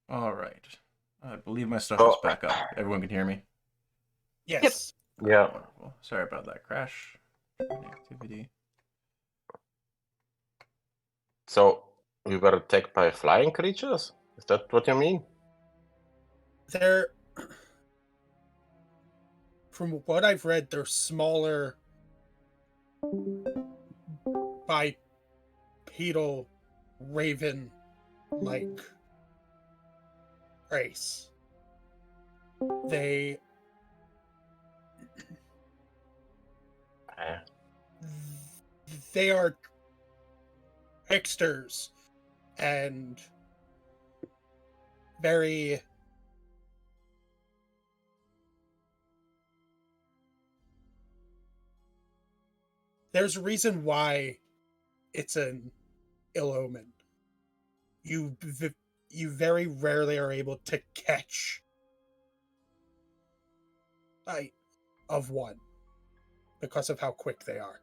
All right. I believe my stuff is Oh, back up. Everyone can hear me? Yep. Yes. All right, yeah. wonderful. Sorry about that crash. Activity. So we were attacked by flying creatures? Is that what you mean? They're, from what I've read, they're smaller bipedal raven-like race. They Eh. they are tricksters and very there's a reason why it's an ill omen. You you very rarely are able to catch sight of one because of how quick they are.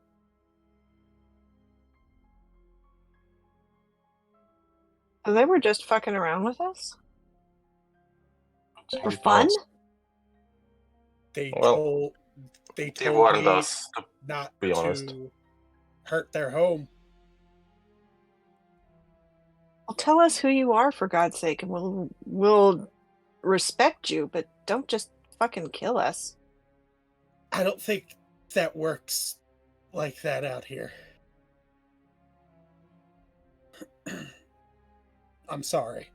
So they were just fucking around with us? For We fun? don't- They Well, told they They told warned me us, to not be honest. to hurt their home. Well, tell us who you are, for God's sake, and we'll respect you, but don't just fucking kill us. I don't think that works like that out here. I'm sorry.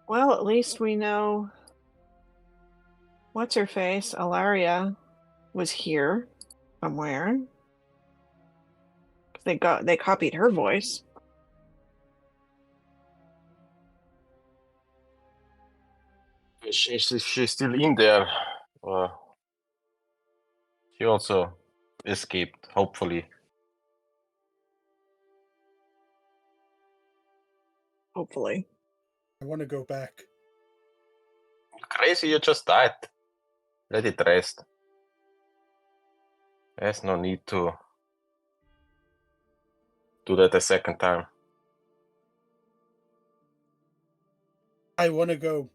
Well, at least we know what's her face, Alaria, was here somewhere. They copied her voice. She's still in there. Uh, she also escaped, hopefully. Hopefully. I want to go back. Crazy, you just died. Let it rest. There's no need to do that a second time. I want to go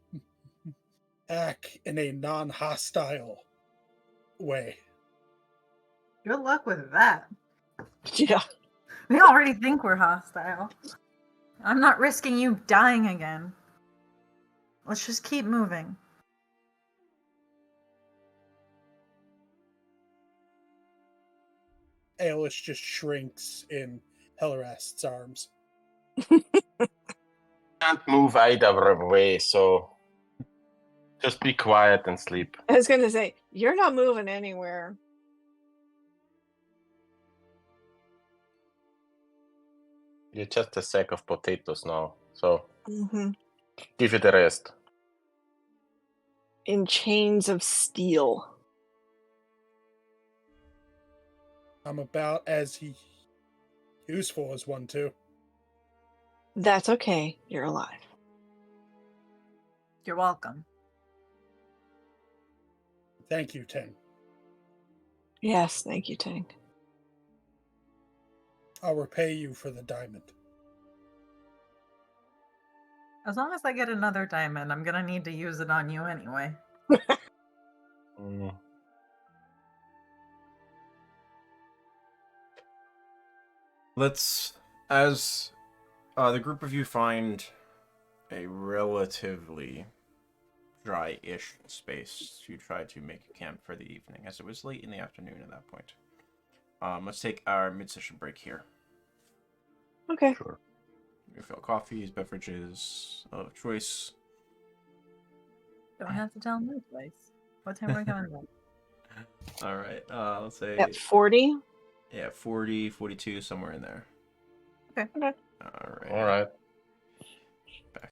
back in a non-hostile way. Good luck with that. Yeah. We already think we're hostile. I'm not risking you dying again. Let's just keep moving. Ailish just shrinks in Hellerast's arms. Can't move either way, so just be quiet and sleep. I was gonna say, you're not moving anywhere. You're just a sack of potatoes now, so Mm-hmm. give it a rest. In chains of steel. I'm about as useful as one too. That's okay. You're alive. You're welcome. Thank you, Tin. Yes, thank you, Tank. I'll repay you for the diamond. As long as I get another diamond, I'm gonna need to use it on you anyway. Mm. Let's, as the group of you find a relatively dry-ish space to try to make a camp for the evening, as it was late in the afternoon at that point. Let's take our mid-session break here. Okay. Sure. Refill coffees, beverages of choice. Don't have to tell me twice. What time are we coming back? All right, let's say At 40? yeah, 40, 42, somewhere in there. Okay. Okay. All right. All right. Back.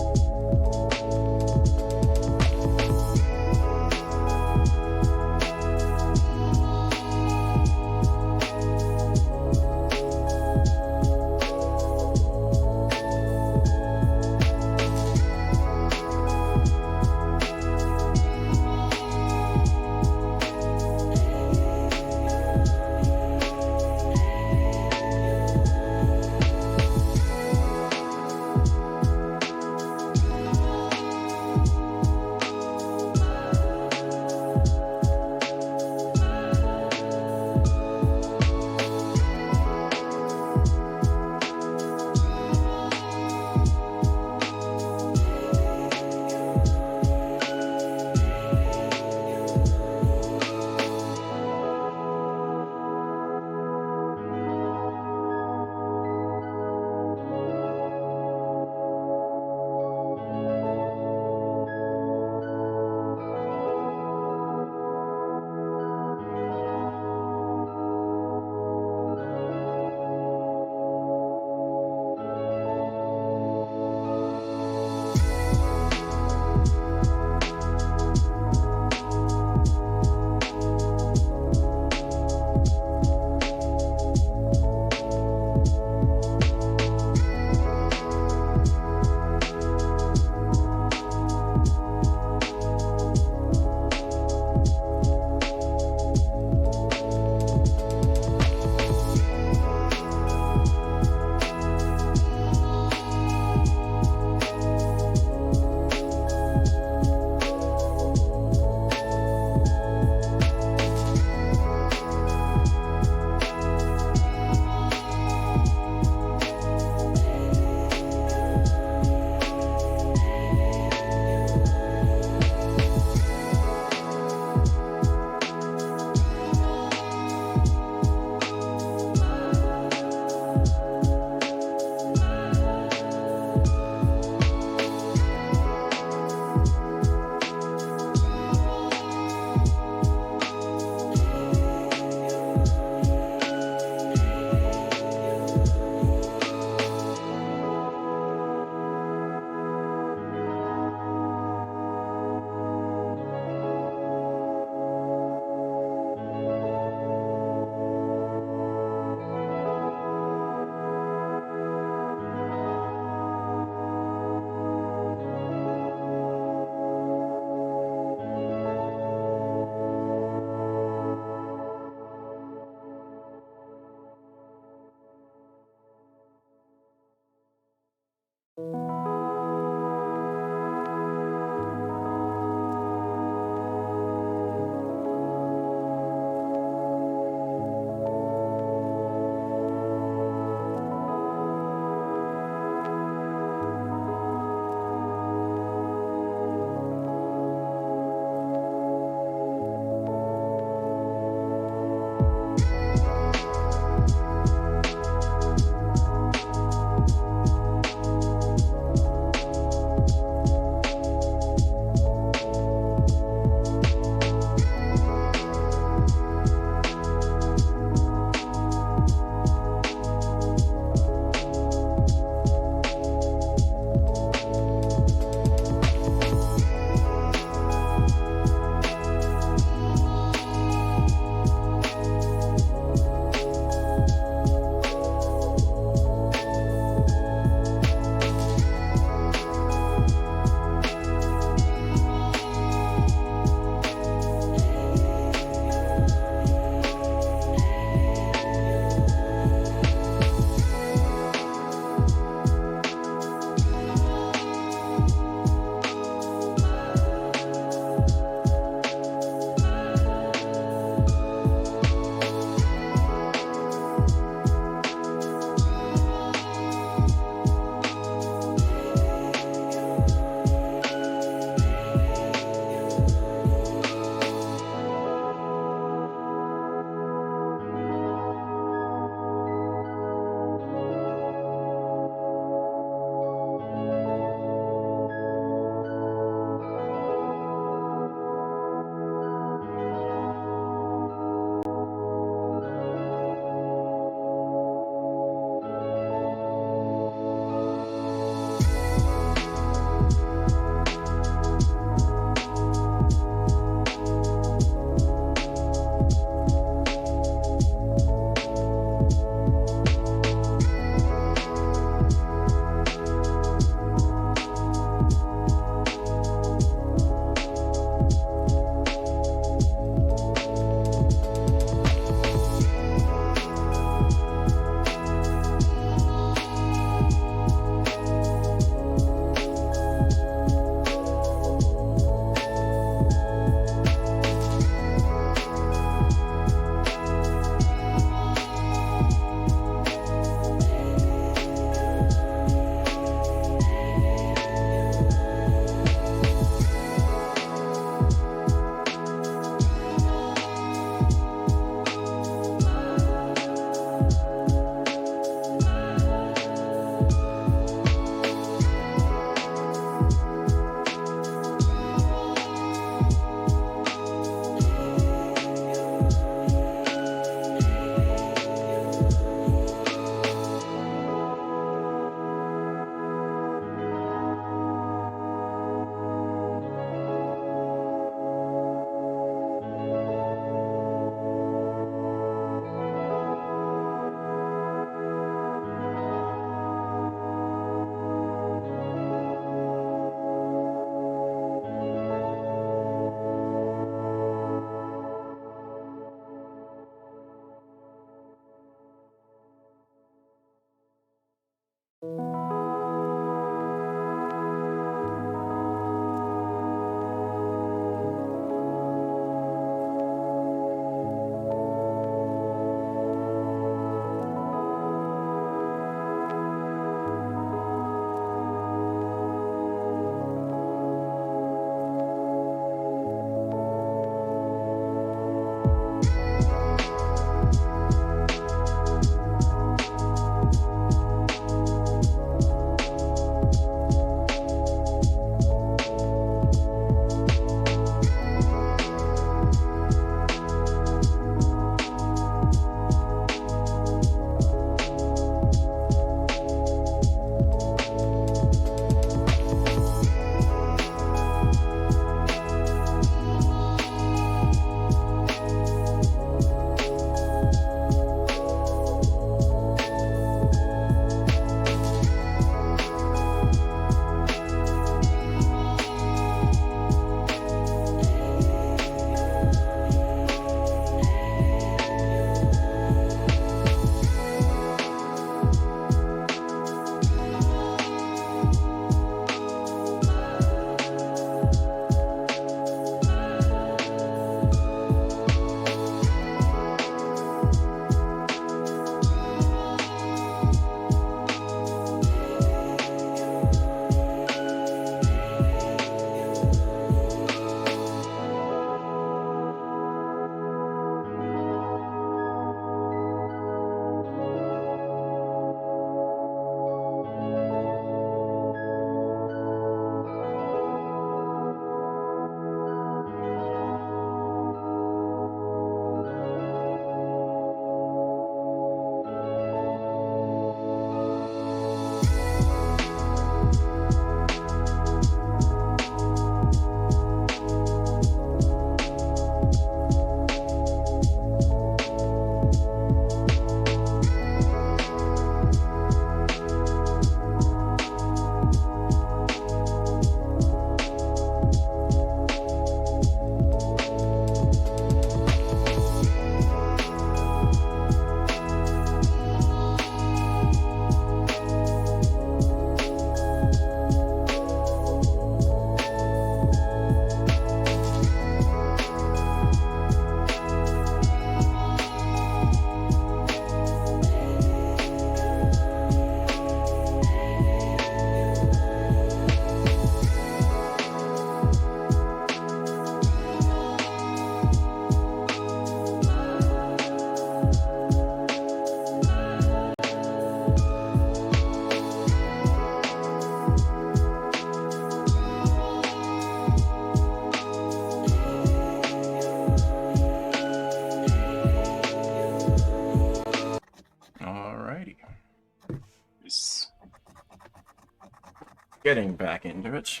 getting back into it,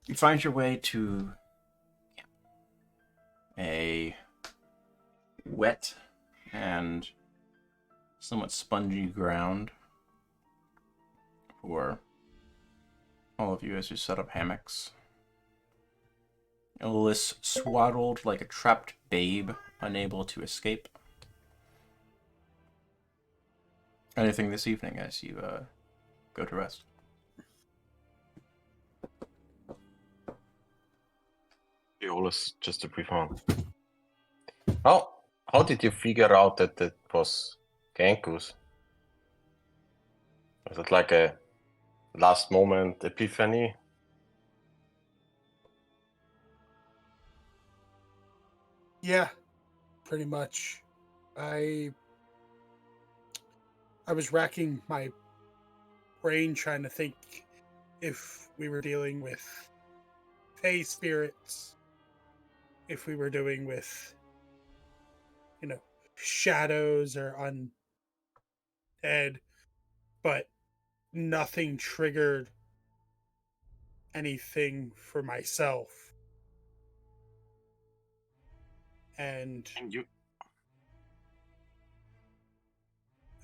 you find your way to a wet and somewhat spongy ground for all of you as you set up hammocks. Illis swaddled like a trapped babe, unable to escape. Anything this evening as you go to rest? Eolus, just a brief one. How did you figure out that it was Genkus? Was it like a last moment epiphany? Yeah, pretty much. I was racking my brain trying to think if we were dealing with fey spirits, if we were doing with, shadows or undead, but nothing triggered anything for myself. And You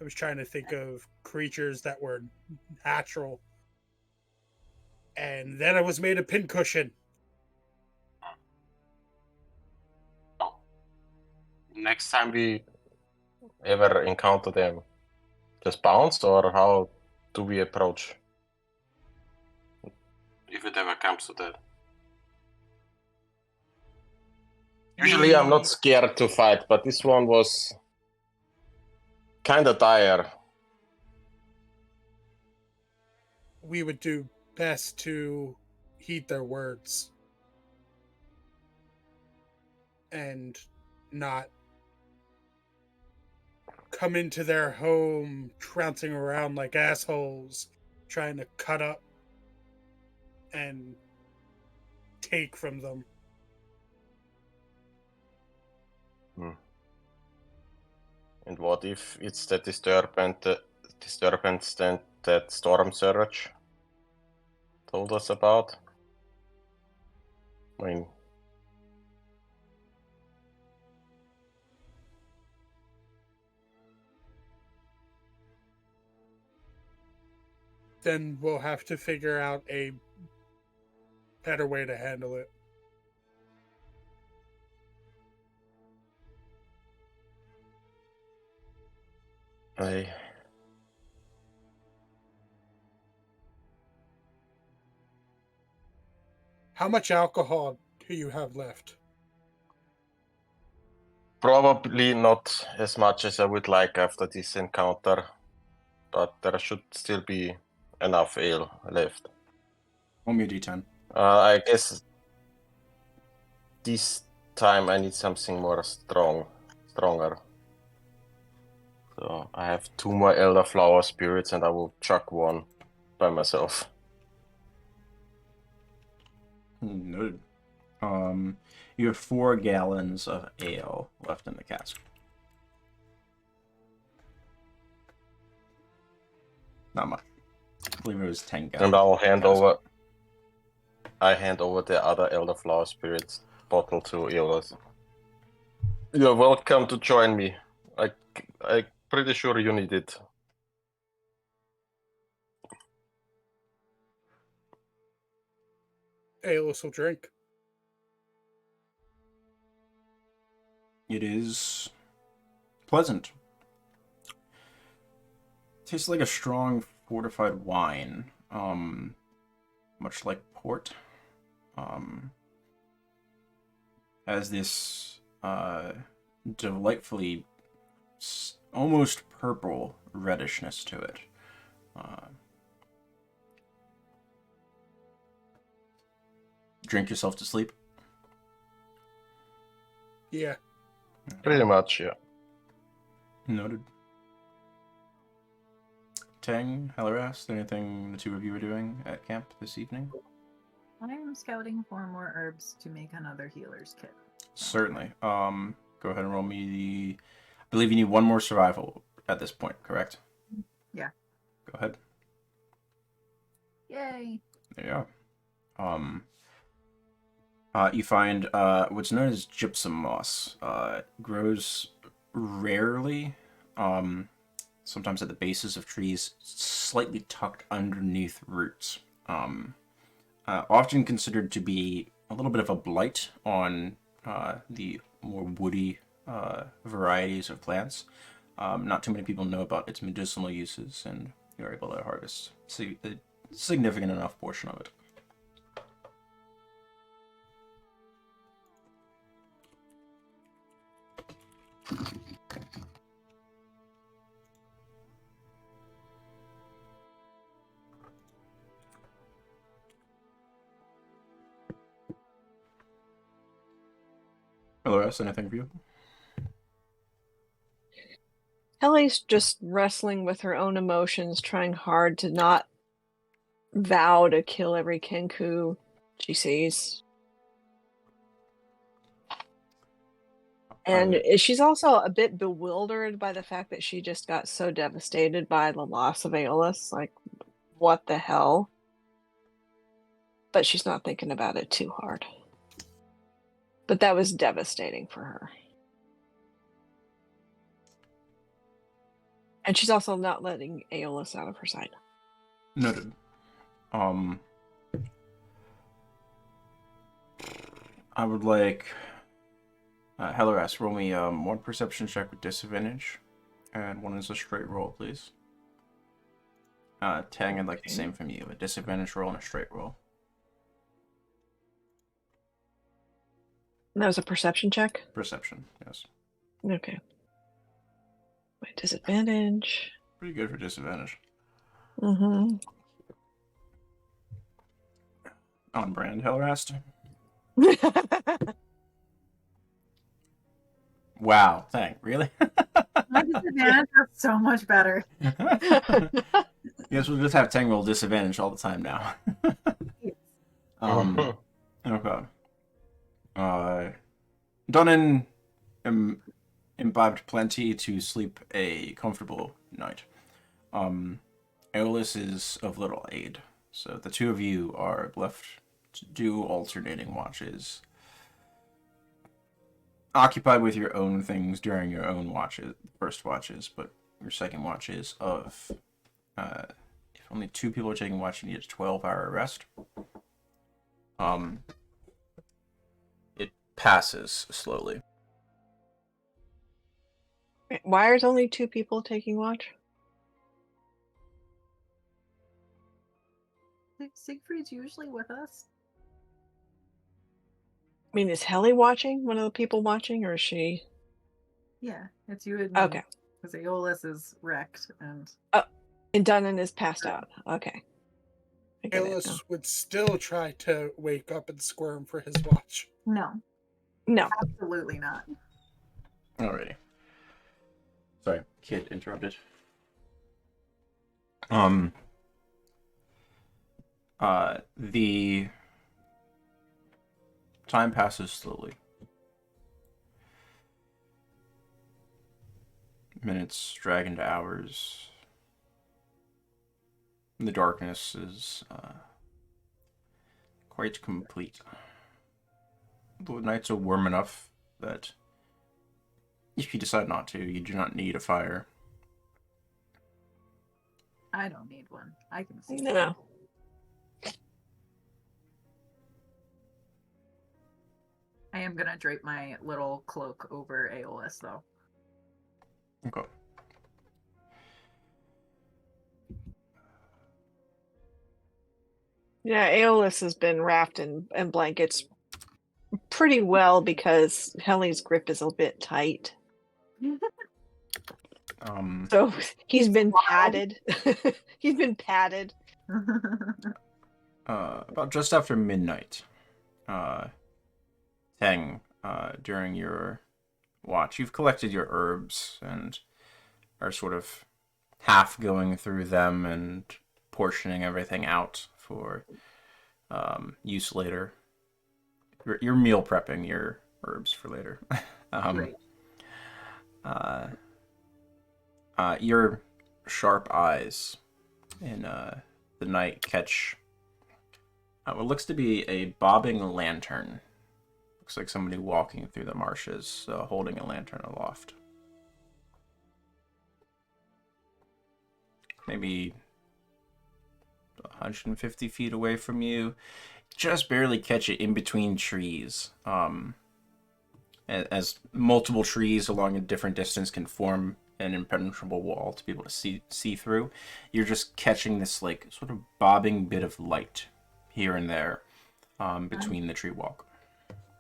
I was trying to think of creatures that were natural. And then I was made a pincushion. next time we ever encounter them, just bounce, or how do we approach? If it ever comes to that. Usually I'm not scared to fight, but this one was kinda dire. We would do best to heed their words and not come into their home trouncing around like assholes, trying to cut up and take from them. And what if it's the disturbance that Storm Surge told us about? I mean, Then we'll have to figure out a better way to handle it. How much alcohol do you have left? Probably not as much as I would like after this encounter, but there should still be enough ale left. Roll me a d10. I guess this time I need something more stronger. So I have 2 more elderflower spirits, and I will chuck one by myself. Noted. You have 4 gallons of ale left in the cask. Not much. I believe it was 10 gallons. And I hand over the other elderflower spirits bottle to Eolus. You're welcome to join me. I'm pretty sure you need it. Aelus will drink. It is pleasant. Tastes like a strong fortified wine, much like port. Has this delightfully almost purple reddishness to it. Drink yourself to sleep. Yeah. Pretty much, yeah. Noted. Tang, Helarast, anything the two of you are doing at camp this evening? I am scouting for more herbs to make another healer's kit. Certainly. Go ahead and roll me the... I believe you need 1 more survival at this point, correct? Yeah. Go ahead. Yay. Yeah. You find what's known as gypsum moss. Grows rarely, sometimes at the bases of trees, slightly tucked underneath roots. Often considered to be a little bit of a blight on the more woody varieties of plants. Not too many people know about its medicinal uses, and you're able to harvest a significant enough portion of it. Hello, S, anything for you? Ellie's just wrestling with her own emotions, trying hard to not vow to kill every Kenku she sees. And she's also a bit bewildered by the fact that she just got so devastated by the loss of Aeolus. Like, what the hell? But she's not thinking about it too hard. But that was devastating for her. And she's also not letting Aeolus out of her sight. Noted. I would like Helleras, roll me one perception check with disadvantage, and one is a straight roll, please. Tang, I'd like the same from you, a disadvantage roll and a straight roll. That was a perception check? Perception, yes. Okay. My disadvantage. Pretty good for disadvantage. Mm-hmm. On brand, Hellerast. Wow, Tang, really? My disadvantage is so much better. Guess we'll just have Tang roll disadvantage all the time now. Okay. Dunnan imbibed plenty to sleep a comfortable night. Aeolus is of little aid, so the two of you are left to do alternating watches. Occupied with your own things during your own watches, first watches, but your second watch is of, if only two people are taking watch, you need a 12-hour rest. It passes slowly. Why are only two people taking watch? Siegfried's usually with us. I mean, is Helly watching? One of the people watching, or is she? Yeah, it's you and me. Okay. Because Aeolus is wrecked and... And Dunnan is passed out. Okay. I get it now. Aeolus would still try to wake up and squirm for his watch. No, No. absolutely not. Alrighty. Sorry, kid interrupted. The time passes slowly. Minutes drag into hours. The darkness is quite complete. The nights are warm enough that if you decide not to, you do not need a fire. I don't need one. I can see. No. I am gonna drape my little cloak over Aeolus, though. Okay. Yeah, Aeolus has been wrapped in blankets pretty well because Helly's grip is a bit tight. So he's been padded. He's been padded. About just after midnight, Teng, during your watch, you've collected your herbs and are sort of half going through them and portioning everything out for use later. You're meal prepping your herbs for later. Your sharp eyes in the night catch What looks to be a bobbing lantern. Looks like somebody walking through the marshes, holding a lantern aloft. Maybe 150 feet away from you. Just barely catch it in between trees. As multiple trees along a different distance can form an impenetrable wall to be able to see through, you're just catching this like sort of bobbing bit of light here and there between the tree walk.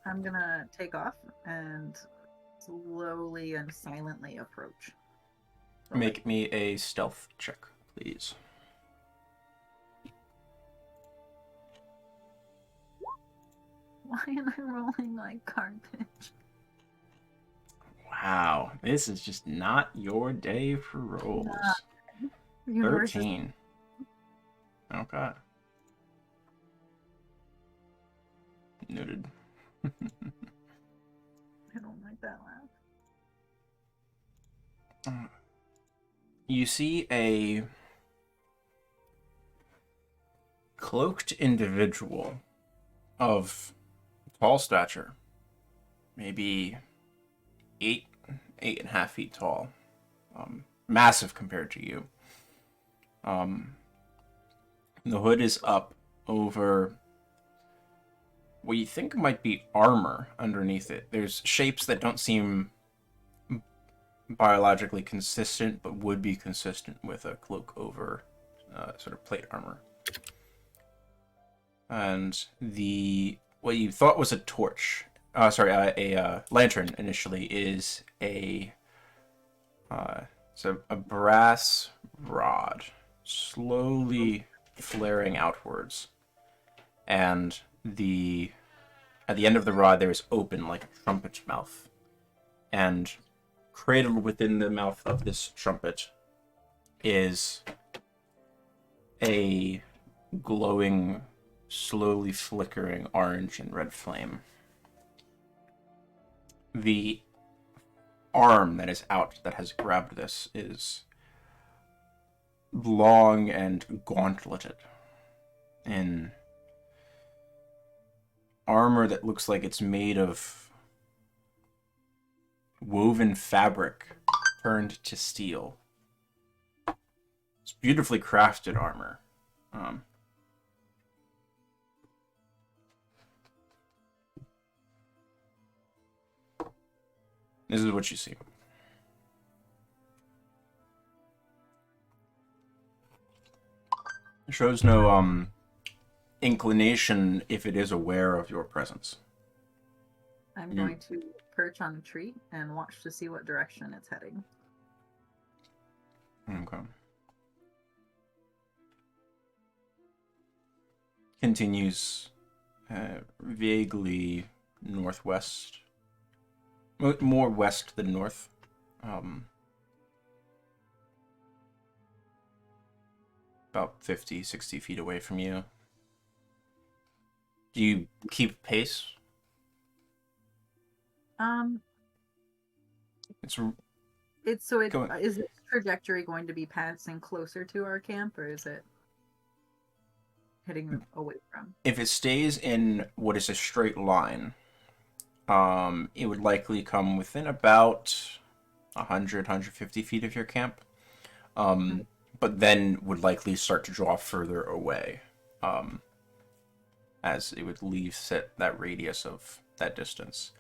I'm gonna take off and slowly and silently approach. Make me a stealth check, please. Why am I rolling like garbage? Wow, this is just not your day for rolls. 13. Okay. Noted. I don't like that laugh. You see a cloaked individual of tall stature, maybe 8.5 feet tall, massive compared to you. The hood is up over what you think might be armor underneath it. There's shapes that don't seem biologically consistent, but would be consistent with a cloak over sort of plate armor. And what you thought was a torch, a lantern initially, is it's a brass rod slowly flaring outwards, and at the end of the rod there is open like a trumpet's mouth, and cradled within the mouth of this trumpet is a glowing, slowly flickering orange and red flame. The arm that is out that has grabbed this is long and gauntleted in armor that looks like it's made of woven fabric turned to steel. It's beautifully crafted armor. This is what you see. It shows no inclination if it is aware of your presence. I'm going to perch on a tree and watch to see what direction it's heading. Okay. Continues vaguely northwest. More west than north. About 50, 60 feet away from you. Do you keep pace? Is this trajectory going to be passing closer to our camp, or is it heading away from? If it stays in what is a straight line, it would likely come within about 100, 150 feet of your camp. But then would likely start to draw further away, as it would leave that radius of that distance.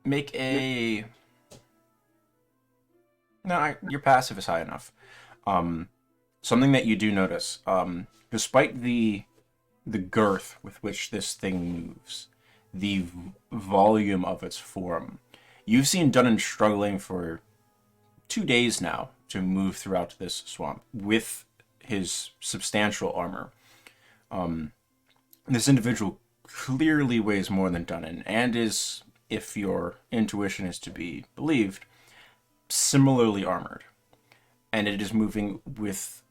Make a... No, your passive is high enough. Something that you do notice, despite the girth with which this thing moves, the volume of its form, you've seen Dunnan struggling for 2 days now to move throughout this swamp with his substantial armor. This individual clearly weighs more than Dunnan, and is, if your intuition is to be believed, similarly armored. And it is moving with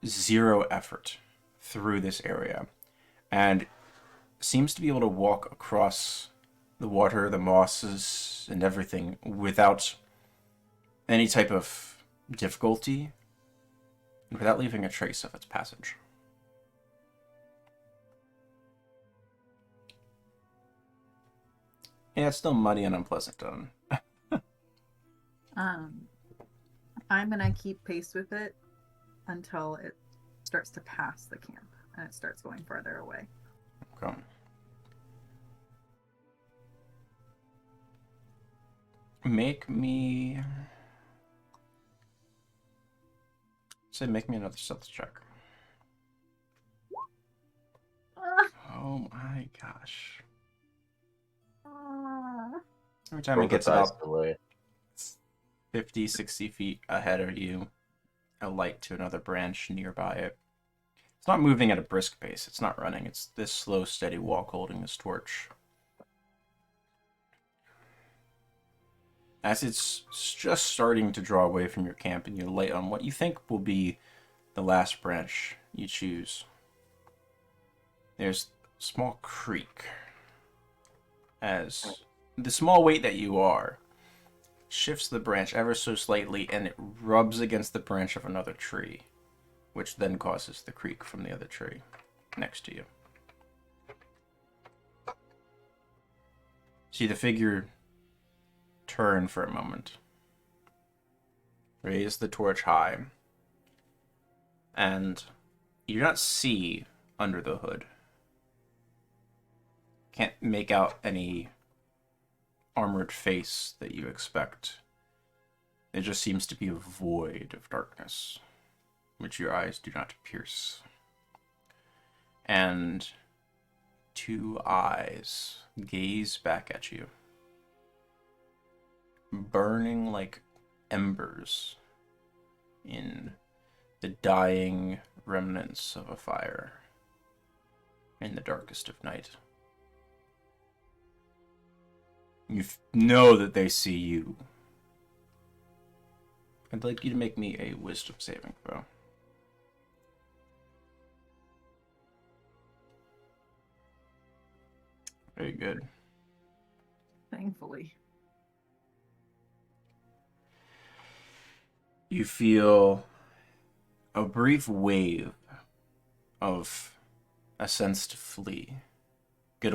zero effort through this area, and seems to be able to walk across the water, the mosses, and everything without any type of difficulty, and without leaving a trace of its passage. Yeah, it's still muddy and unpleasant done. I'm gonna keep pace with it until it starts to pass the camp and it starts going farther away. Okay. Make me another stealth check. Oh my gosh. Every time Throw it the gets dice about away. 50, 60 feet ahead of you, a light to another branch nearby it. It's not moving at a brisk pace. It's not running. It's this slow, steady walk holding this torch. As it's just starting to draw away from your camp and you light on what you think will be the last branch you choose, there's a small creak as the small weight that you are shifts the branch ever so slightly and it rubs against the branch of another tree, which then causes the creak from the other tree next to you. See the figure turn for a moment, raise the torch high, and you do not see under the hood. Can't make out any armored face that you expect. It just seems to be a void of darkness, which your eyes do not pierce. And two eyes gaze back at you, burning like embers in the dying remnants of a fire in the darkest of night. You know that they see you. I'd like you to make me a wisdom saving throw. Very good. Thankfully. You feel a brief wave of a sense to flee. Get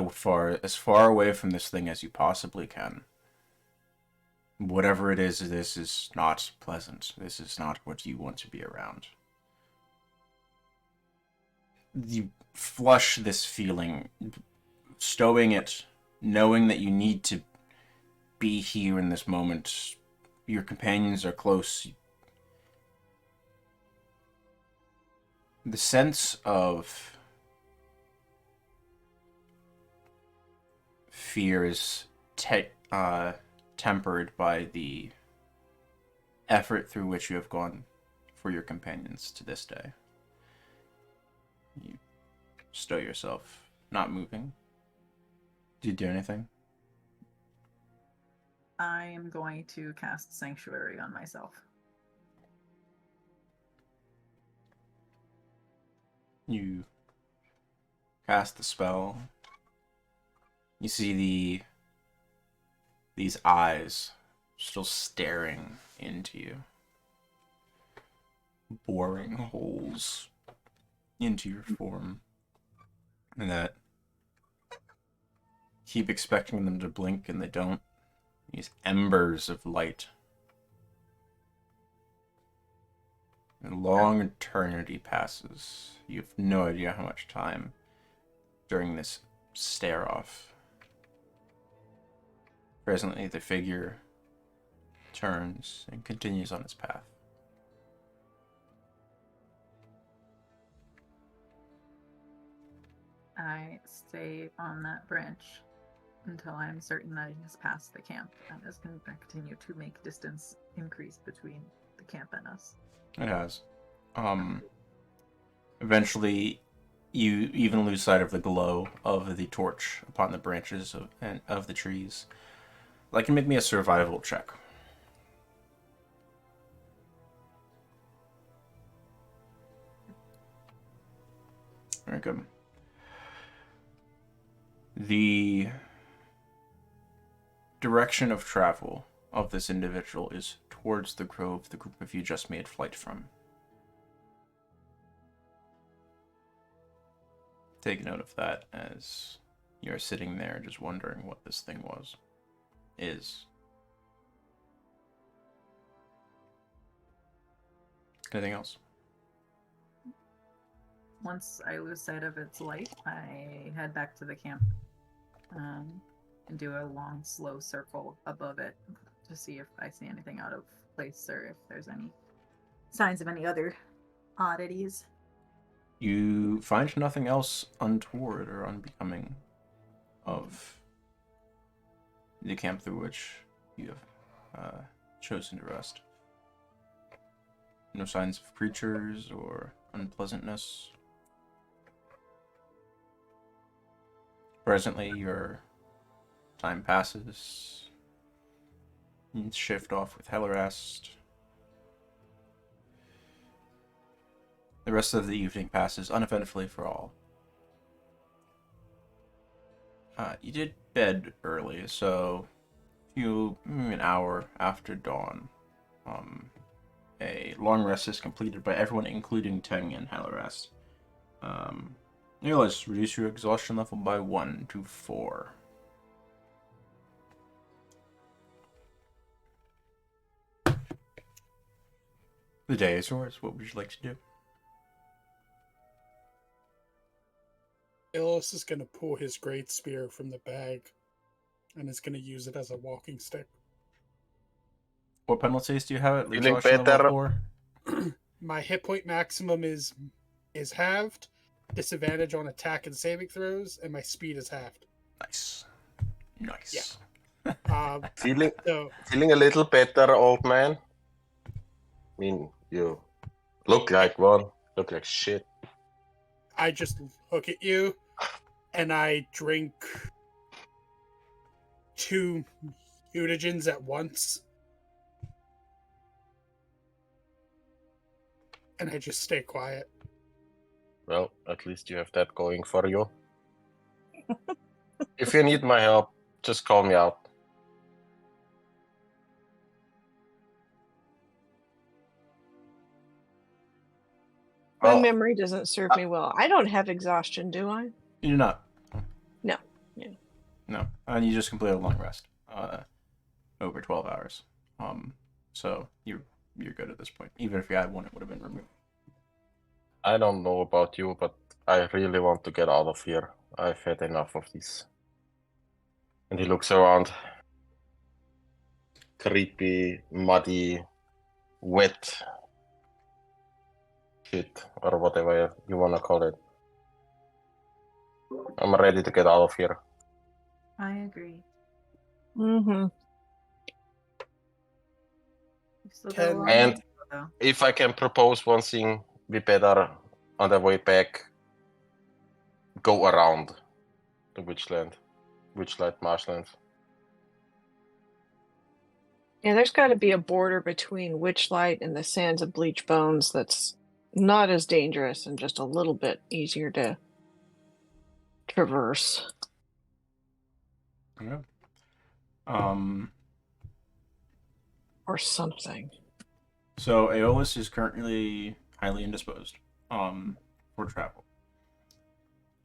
as far away from this thing as you possibly can. Whatever it is, this is not pleasant. This is not what you want to be around. You flush this feeling, stowing it, knowing that you need to be here in this moment. Your companions are close. The sense of fear is tempered by the effort through which you have gone for your companions to this day. You stow yourself, not moving. Do you do anything? I am going to cast Sanctuary on myself. You cast the spell. You see these eyes still staring into you, boring holes into your form, and that keep expecting them to blink and they don't. These embers of light. A long eternity passes. You have no idea how much time during this stare-off. Presently, the figure turns and continues on its path. I stay on that branch until I'm certain that it has passed the camp and is going to continue to make distance increase between the camp and us. It has. Eventually, you even lose sight of the glow of the torch upon the branches of the trees. Like, can make me a survival check. Very good. The direction of travel of this individual is towards the grove the group of you just made flight from. Take note of that as you're sitting there just wondering what this thing was. is. Anything else? Once I lose sight of its light, I head back to the camp and do a long, slow circle above it to see if I see anything out of place or if there's any signs of any other oddities. You find nothing else untoward or unbecoming of the camp through which you have chosen to rest. No signs of creatures or unpleasantness. Presently, your time passes. You shift off with Hellerest. The rest of the evening passes uneventfully for all. You did bed early, so an hour after dawn, a long rest is completed by everyone, including Teng and Hellerest. Let's reduce your exhaustion level by 1 to 4. The day is yours. What would you like to do? Illis is going to pull his great spear from the bag and is going to use it as a walking stick. What penalties do you have at Feeling exhaustion level better? 4? My hit point maximum is halved, disadvantage on attack and saving throws, and my speed is halved. Nice. Nice. Feeling So feeling a little better, old man? I mean, you look like one. Look like shit. I just look at you and I drink 2 mutagens at once. And I just stay quiet. Well, at least you have that going for you. If you need my help, just call me out. My Well, memory doesn't serve me well. I don't have exhaustion, do I? You do not. No. No. And you just completed a long rest. Over 12 hours. So you're good at this point. Even if you had one, it would have been removed. I don't know about you, but I really want to get out of here. I've had enough of this. And he looks around. Creepy, muddy, wet shit, or whatever you wanna call it. I'm ready to get out of here. I agree. Mm-hmm. We've still got a long And- way to go, though. If I can propose one thing, we better, on the way back, go around the Witchlight Marshland. Yeah, there's got to be a border between Witchlight and the Sands of Bleach Bones that's not as dangerous and just a little bit easier to traverse. Yeah. Or something. So Aeolus is currently highly indisposed for travel.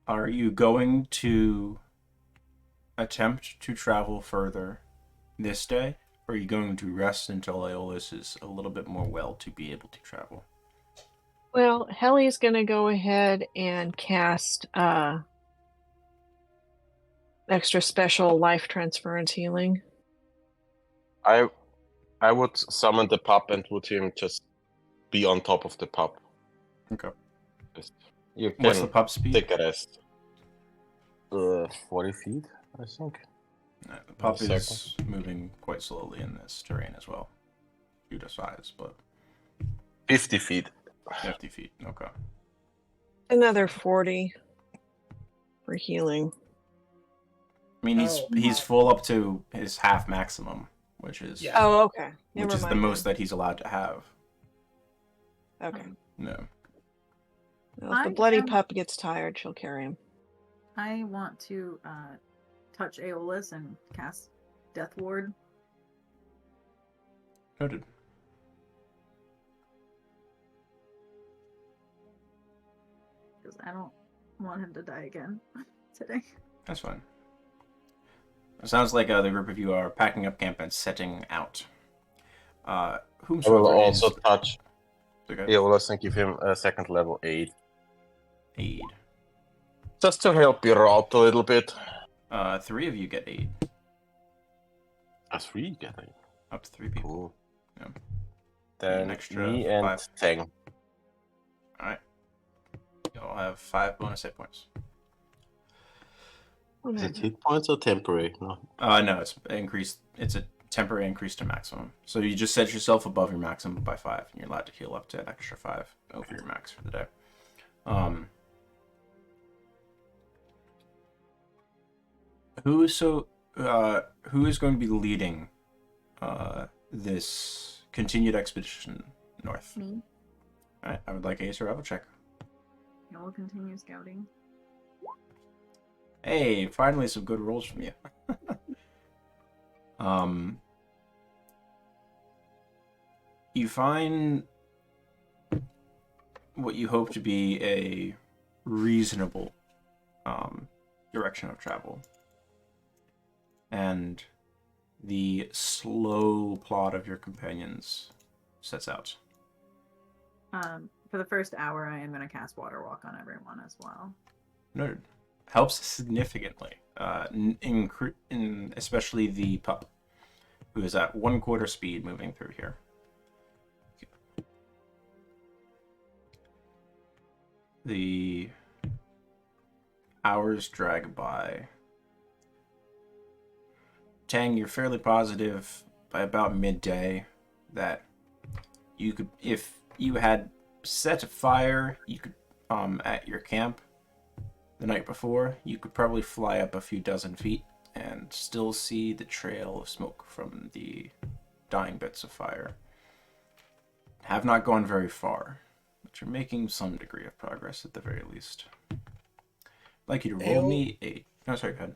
Are you going to attempt to travel further this day? Or are you going to rest until Aeolus is a little bit more well to be able to travel? Well, Helly's going to go ahead and cast extra special life transference healing. I would summon the pup and would him just be on top of the pup. Okay. You can What's the pup speed? take a rest. 40 feet, I think. The pup Second. is moving quite slowly in this terrain as well. Due to size, but 50 feet. 50 feet. Okay. Another 40 for healing. I mean, he's full up to his half maximum, which is Yeah. Oh, okay. Never which is the mind most then. that he's allowed to have. Okay. No. Well, if the I bloody am- pup gets tired, she'll carry him. I want to touch Aeolus and cast Death Ward. Noted. Because I don't want him to die again today. That's fine. It sounds like the group of you are packing up camp and setting out. I will Whomsoever also is... touch Okay. Eolus and give him a second level aid. Aid. Just to help you out a little bit. 3 of you get aid. A 3 getting. Up to 3 people. Cool. Yeah. Then extra me and 5. Tang. Alright. You'll have 5 bonus hit points. Is it hit points or temporary? No. No, it's increased. It's a temporary increase to maximum. So you just set yourself above your maximum by 5, and you're allowed to heal up to an extra 5 over your max for the day. Who is going to be leading this continued expedition north? Me. All right, I would like a survival check. I will continue scouting. Hey, finally some good rolls from you. You find what you hope to be a reasonable direction of travel. And the slow plot of your companions sets out. For the first hour, I am going to cast Water Walk on everyone as well. Noted. Helps significantly, especially the pup, who is at 1/4 speed moving through here. The hours drag by. Tang, you're fairly positive by about midday that you could, if you had set a fire, you could, at your camp the night before, you could probably fly up a few dozen feet and still see the trail of smoke from the dying bits of fire. Have not gone very far, but you're making some degree of progress at the very least. I'd like you to roll me a... Oh, sorry, go ahead.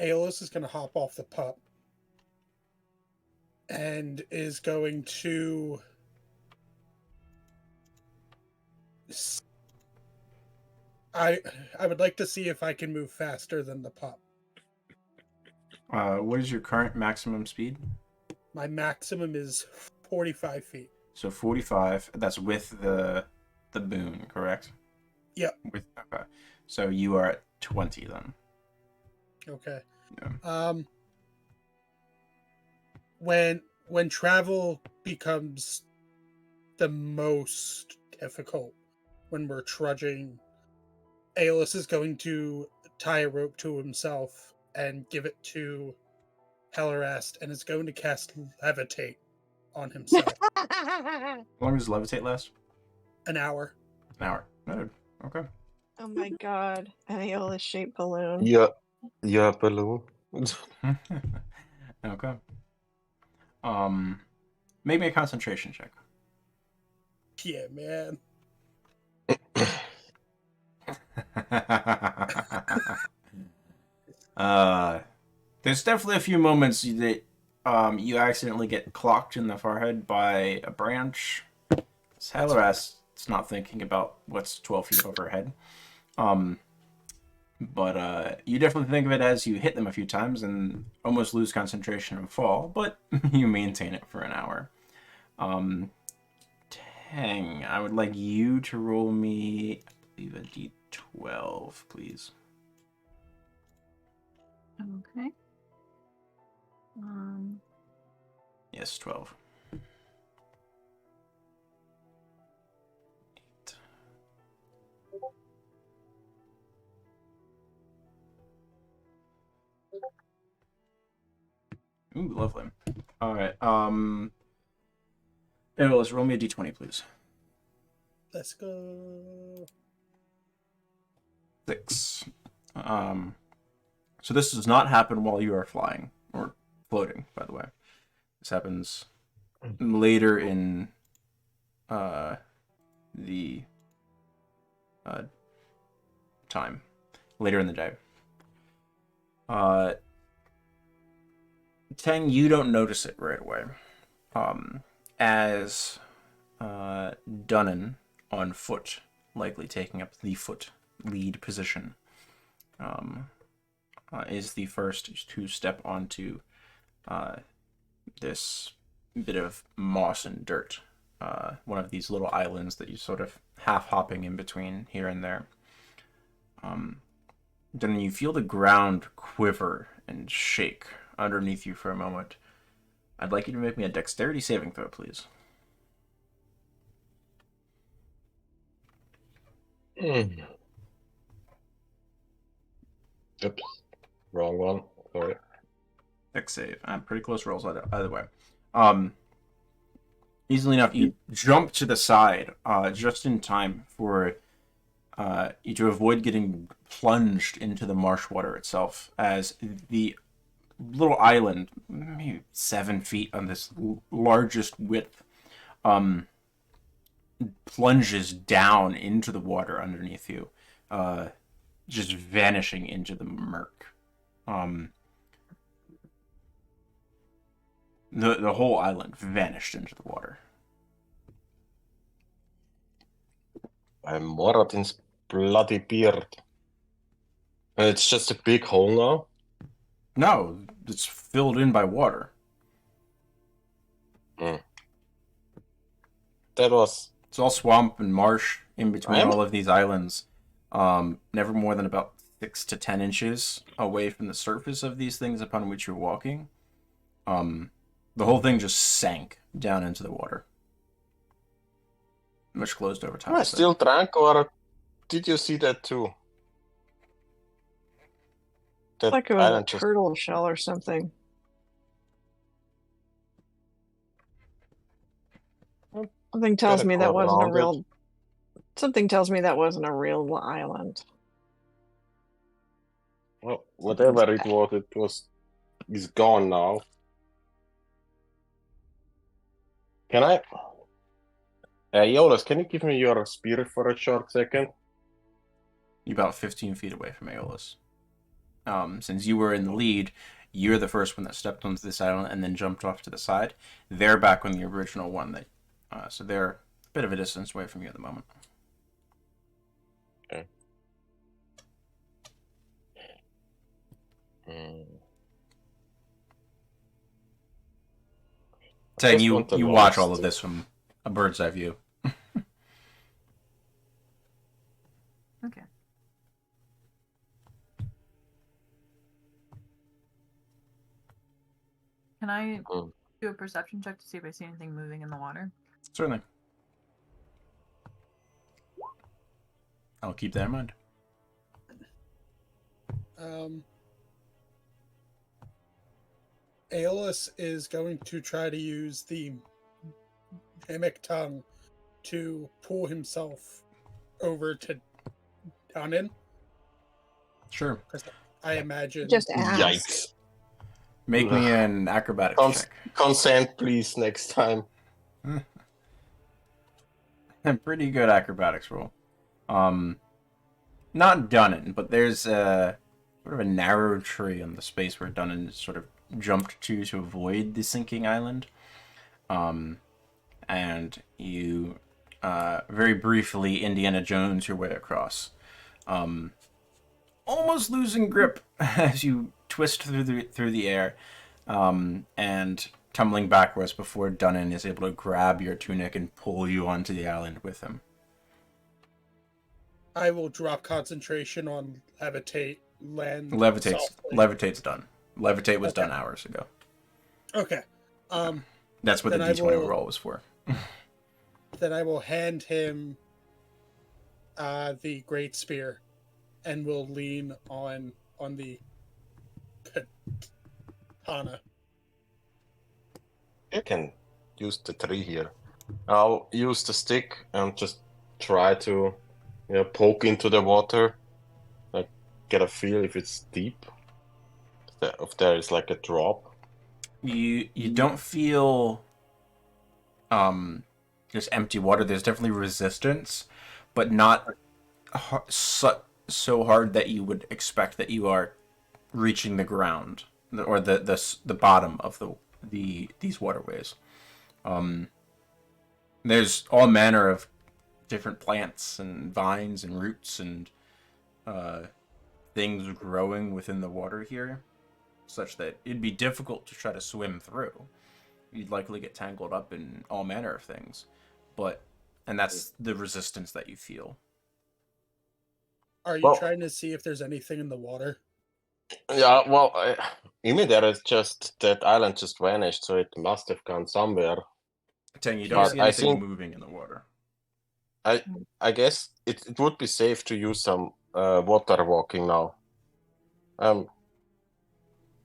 Aeolus is going to hop off the pup and is going to I would like to see if I can move faster than the pup. What is your current maximum speed? My maximum is 45 feet. So 45, that's with the boon, correct? Yep. Okay. So you are at 20 then. Okay. Yeah. When travel becomes the most difficult, when we're trudging, Aeolus is going to tie a rope to himself and give it to Hellerast and is going to cast Levitate on himself. How long does levitate last? An hour. An hour. Noted. Okay. Oh my god. An Aeolus shaped balloon. Yeah, balloon. Okay. Make me a concentration check. Yeah, man. There's definitely a few moments that you accidentally get clocked in the forehead by a branch. Hellerast's not thinking about what's 12 feet overhead. But you definitely think of it as you hit them a few times and almost lose concentration and fall, but you maintain it for an hour. Tang, I would like you to roll me, I believe, a d12, please. Okay. Yes, 12. 8. Ooh, lovely. All right. Let's roll me a d20, please. Let's go. 6. So this does not happen while you are flying or floating, by the way. This happens later in the time, later in the day. Tang, you don't notice it right away. As Dunnan on foot, likely taking up the foot lead position, is the first to step onto this bit of moss and dirt. One of these little islands that you sort of half hopping in between here and there. Then you feel the ground quiver and shake underneath you for a moment. I'd like you to make me a dexterity saving throw, please. Oops, wrong one. Sorry. Dex save. Pretty close rolls either way. Easily enough, you jump to the side just in time for you to avoid getting plunged into the marsh water itself, as the little island, maybe 7 feet on this largest width, plunges down into the water underneath you, just vanishing into the murk. The whole island vanished into the water. I'm Moradin's bloody beard. And it's just a big hole now? No, it's filled in by water. That was... It's all swamp and marsh in between all of these islands. Never more than about 6 to 10 inches away from the surface of these things upon which you're walking. The whole thing just sank down into the water. Much closed over time. Am I still drunk, or did you see that too? That Like it was a island just... turtle shell or something. Something tells me that wasn't a real. Something tells me that wasn't a real island. Well, whatever it was is gone now. Can I... Aeolus, can you give me your spear for a short second? You're about 15 feet away from Aeolus. Since you were in the lead, you're the first one that stepped onto this island and then jumped off to the side. They're back on the original one. So they're a bit of a distance away from you at the moment. Okay. Saying you watch all of this from a bird's eye view. Okay. Can I do a perception check to see if I see anything moving in the water? Certainly. I'll keep that in mind. Aeolus is going to try to use the mimic tongue to pull himself over to Dunnan. Sure. I imagine. Just ask. Yikes. Make me an acrobatics check. Consent, please, next time. A pretty good acrobatics roll. Not Dunnan, but there's sort of a narrow tree on the space where Dunnan sort of jumped to avoid the sinking island. And you very briefly Indiana Jones your way across. Almost losing grip as you twist through the air, and tumbling backwards before Dunnan is able to grab your tunic and pull you onto the island with him. I will drop concentration on levitate, land. Levitate's done. Levitate was done hours ago. Okay. That's what the D20 roll was for. Then I will hand him the great spear, and will lean on the katana. You can use the tree here. I'll use the stick and just try to, poke into the water, like get a feel if it's deep. If there is like a drop. You don't feel just empty water. There's definitely resistance, but not so hard that you would expect that you are reaching the ground or the bottom of these waterways. There's all manner of different plants and vines and roots and things growing within the water here, such that it'd be difficult to try to swim through. You'd likely get tangled up in all manner of things, and that's the resistance that you feel. Are you Well- trying to see if there's anything in the water? Yeah, well, you mean that it's just that island just vanished, so it must have gone somewhere. Tang, you don't But see I anything think- moving in the water. I guess it would be safe to use some water walking now. I'm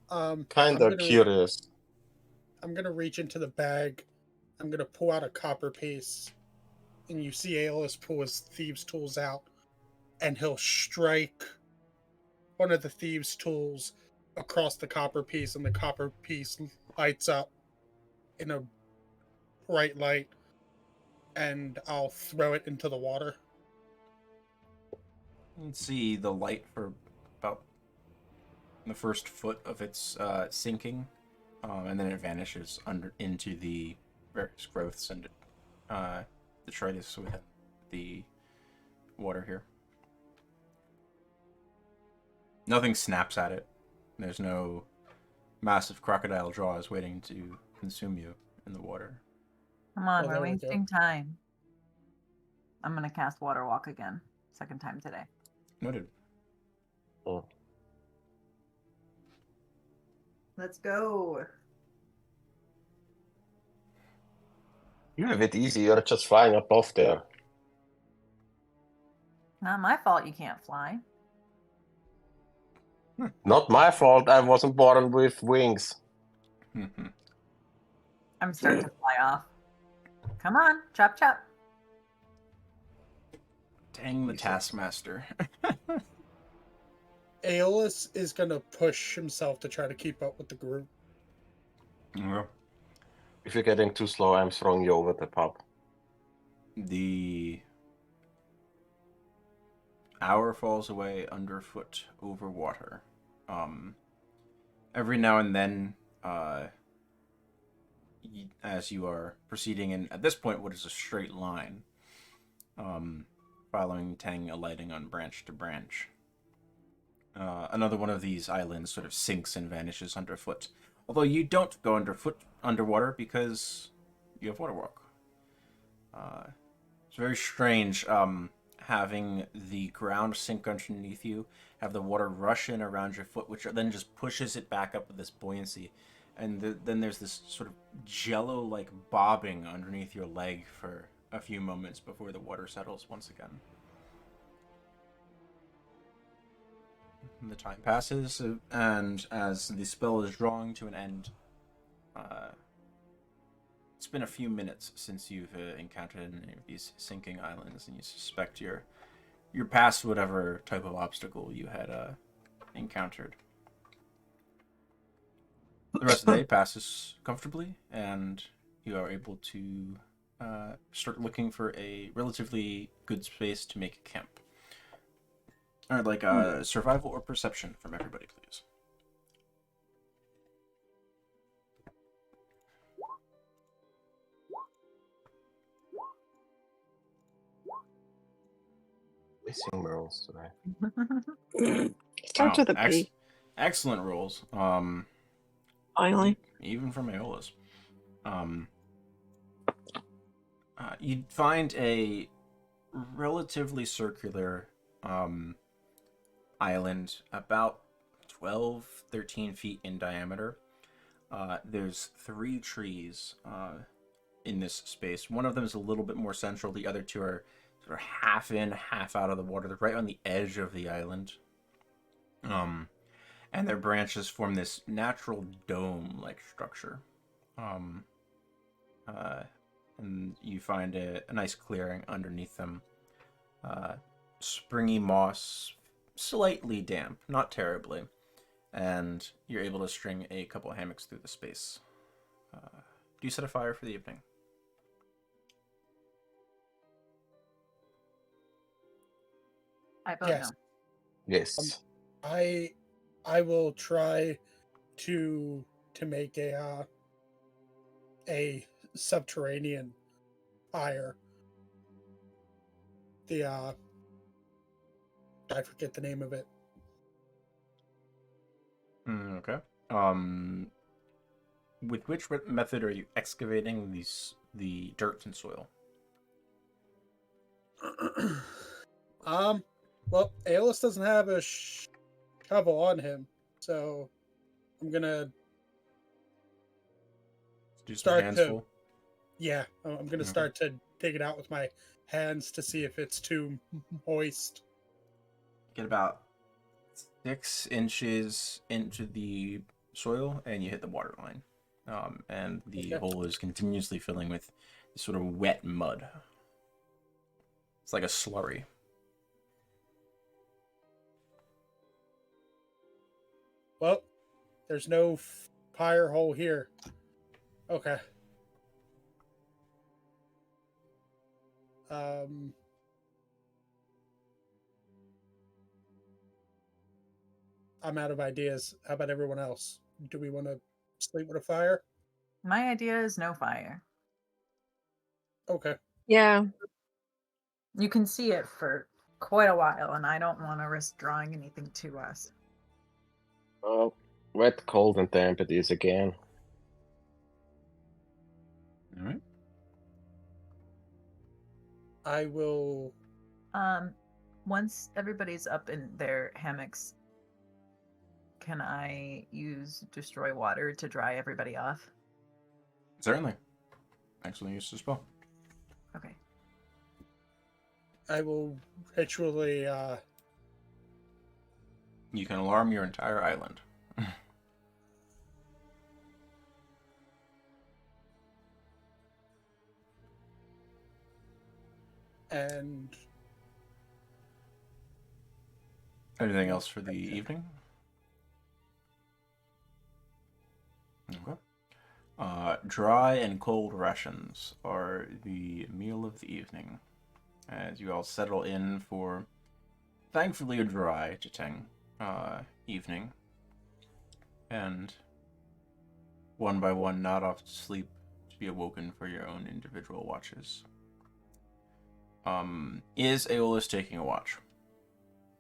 I'm kind of gonna- curious. I'm gonna reach into the bag. I'm gonna pull out a copper piece, and you see Aeolus pull his thieves' tools out, and he'll strike one of the thieves' tools across the copper piece, and the copper piece lights up in a bright light, and I'll throw it into the water. You can see the light for about the first foot of its sinking, and then it vanishes into the various growths and detritus within the water here. Nothing snaps at it. There's no massive crocodile jaws waiting to consume you in the water. Come on, Well, there we're we go. wasting time. I'm gonna cast Water Walk again. Second time today. Noted. Oh. Let's go. You have it easy, you're just flying above there. Not my fault you can't fly. Not my fault, I wasn't born with wings. I'm starting to fly off. Come on, chop chop. Dang the taskmaster. Aeolus is gonna push himself to try to keep up with the group. Well, If you're getting too slow, I'm throwing you over the pub. the hour falls away underfoot over water. Every now and then, as you are proceeding in, at this point, what is a straight line, following Tang alighting on branch to branch. Another one of these islands sort of sinks and vanishes underfoot. Although you don't go underwater because you have water walk. It's very strange having the ground sink underneath you, have the water rush in around your foot, which then just pushes it back up with this buoyancy. And then there's this sort of jello-like bobbing underneath your leg for a few moments before the water settles once again. The time passes, and as the spell is drawing to an end, it's been a few minutes since you've encountered any of these sinking islands, and you suspect you're past whatever type of obstacle you had encountered. The rest of the day passes comfortably, and you are able to start looking for a relatively good space to make a camp. I'd like survival or perception from everybody, please. Missing rolls today. Starts with a P. Excellent rolls. Finally. Even from Aeolus. You'd find a relatively circular island, about 12, 13 feet in diameter. There's 3 trees in this space. One of them is a little bit more central. The other 2 are sort of half in, half out of the water. They're right on the edge of the island. And their branches form this natural dome-like structure. And you find a nice clearing underneath them. Springy moss, slightly damp, not terribly. And you're able to string a couple hammocks through the space. Do you set a fire for the evening? I vote Yes. no. Yes. I will try to make a subterranean fire. I forget the name of it. Okay. With which method are you excavating the dirt and soil? Well, Aeolus doesn't have a shovel on him, so I'm gonna Do some start hands to full. yeah, I'm gonna Okay. start to dig it out with my hands to see if it's too moist. Get about 6 inches into the soil, and you hit the water line. And the Okay. hole is continuously filling with this sort of wet mud. It's like a slurry. Well, there's no fire hole here. Okay. Um, I'm out of ideas. How about everyone else? Do we want to sleep with a fire? My idea is no fire. Okay. Yeah. You can see it for quite a while, and I don't want to risk drawing anything to us. Oh, wet, cold, and damp it is again. All right. I will. Once everybody's up in their hammocks, can I use destroy water to dry everybody off? Certainly. Excellent use as well. Okay. I will ritually. You can alarm your entire island. And Anything else for the evening? Okay. Dry and cold rations are the meal of the evening, as you all settle in for, thankfully, a dry Jiteng evening, and one by one nod off to sleep to be awoken for your own individual watches. Is Aeolus taking a watch?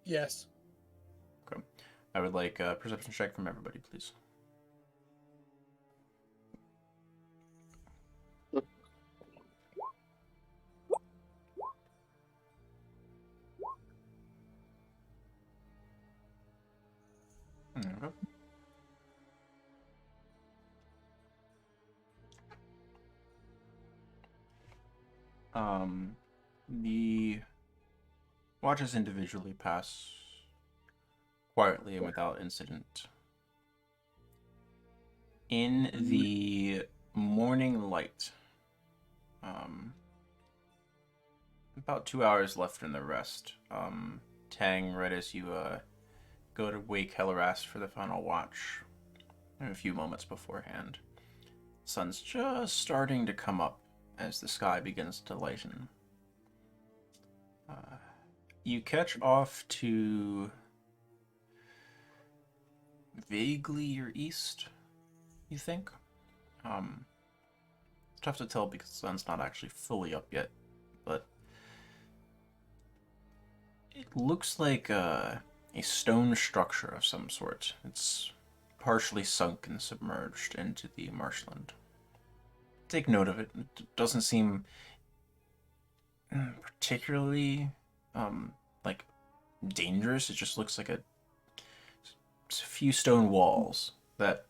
yes, Okay. I would like a perception check from everybody, please. Okay. The watches individually pass quietly and without incident. In the morning light, about 2 hours left in the rest. Tang, right as you go to wake Hellerast for the final watch, a few moments beforehand. Sun's just starting to come up as the sky begins to lighten. You catch off to vaguely your east, you think? It's tough to tell because the sun's not actually fully up yet, but it looks like a stone structure of some sort. It's partially sunk and submerged into the marshland. Take note of it. It doesn't seem particularly like dangerous. It just looks like a few stone walls that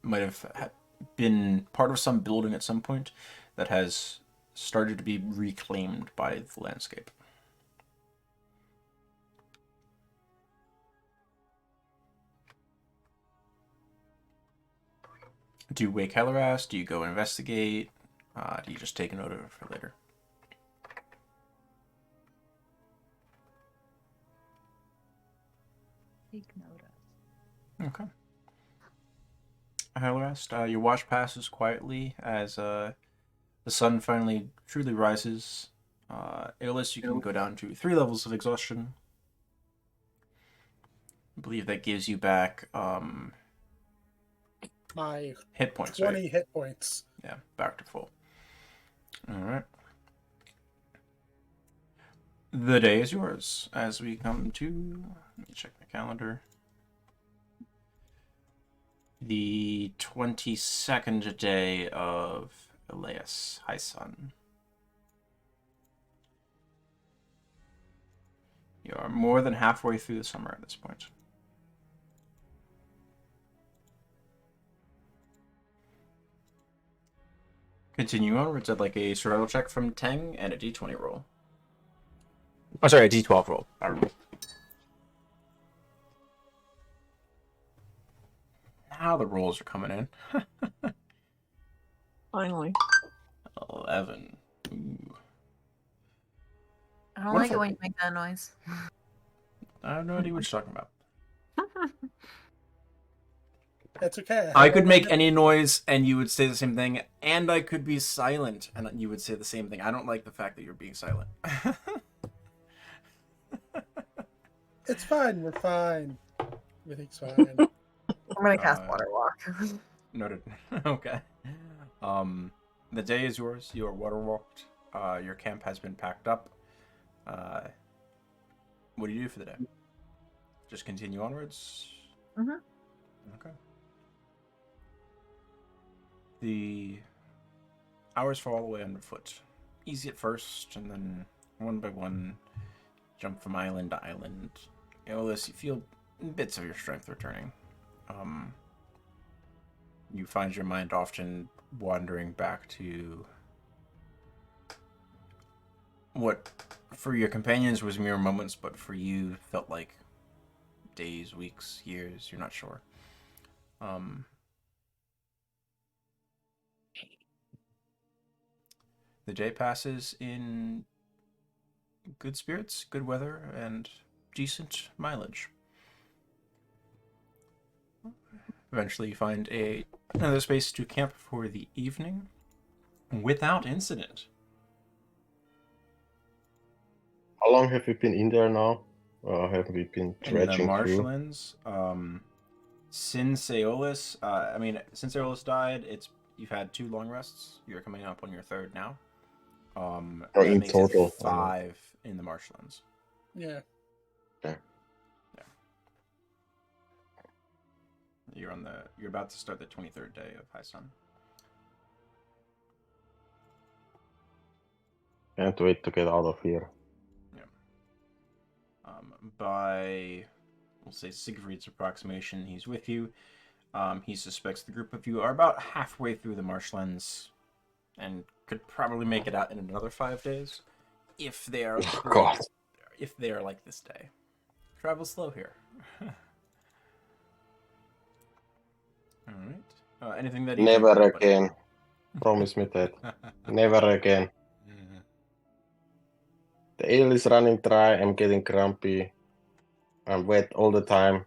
might have been part of some building at some point that has started to be reclaimed by the landscape. Do you wake Hellerast? Do you go investigate? Do you just take a note of it for later? Take note of. Okay. Hellerast, your watch passes quietly as the sun finally truly rises. Aeolus, you can go down to 3 levels of exhaustion. I believe that gives you back my hit points, 20 right? hit points. Yeah, back to full. Alright. The day is yours as we come to... Let me check my calendar. The 22nd day of Elias. Hi, son. You are more than halfway through the summer at this point. Continue onwards. I'd like a survival check from Teng and a d20 roll. Oh, sorry, a d12 roll. Pardon me. Now the rolls are coming in. Finally. 11. Ooh. I don't Wonderful. like it when you make that noise. I have no idea what you're talking about. That's okay. I could make any noise and you would say the same thing, and I could be silent and you would say the same thing. I don't like the fact that you're being silent. It's fine. We're fine. Everything's fine. I'm gonna cast Water Walk. Noted. Okay. The day is yours. You are water walked. Your camp has been packed up. What do you do for the day? Just continue onwards? Mhm. Okay. The hours fall away underfoot. Easy at first, and then one by one, jump from island to island. Aeolus, you feel bits of your strength returning. You find your mind often wandering back to what for your companions was mere moments, but for you felt like days, weeks, years, you're not sure. The day passes in good spirits, good weather, and decent mileage. Eventually you find another space to camp for the evening without incident. How long have we been in there now? Have we been In the dredging through? marshlands, since Aeolus died, you've had 2 long rests. You're coming up on your 3rd now. Or That in makes total? it 5 in the marshlands. Yeah. You're about to start the 23rd day of High Sun. Can't wait to get out of here. By, we'll say, Siegfried's approximation, he's with you. He suspects the group of you are about halfway through the marshlands and could probably make it out in another 5 days if they are Oh, God. if they are like this day. Travel slow here. All right. Anything that Never again. Promise me that. Never again. The ale is running dry. I'm getting grumpy. I'm wet all the time.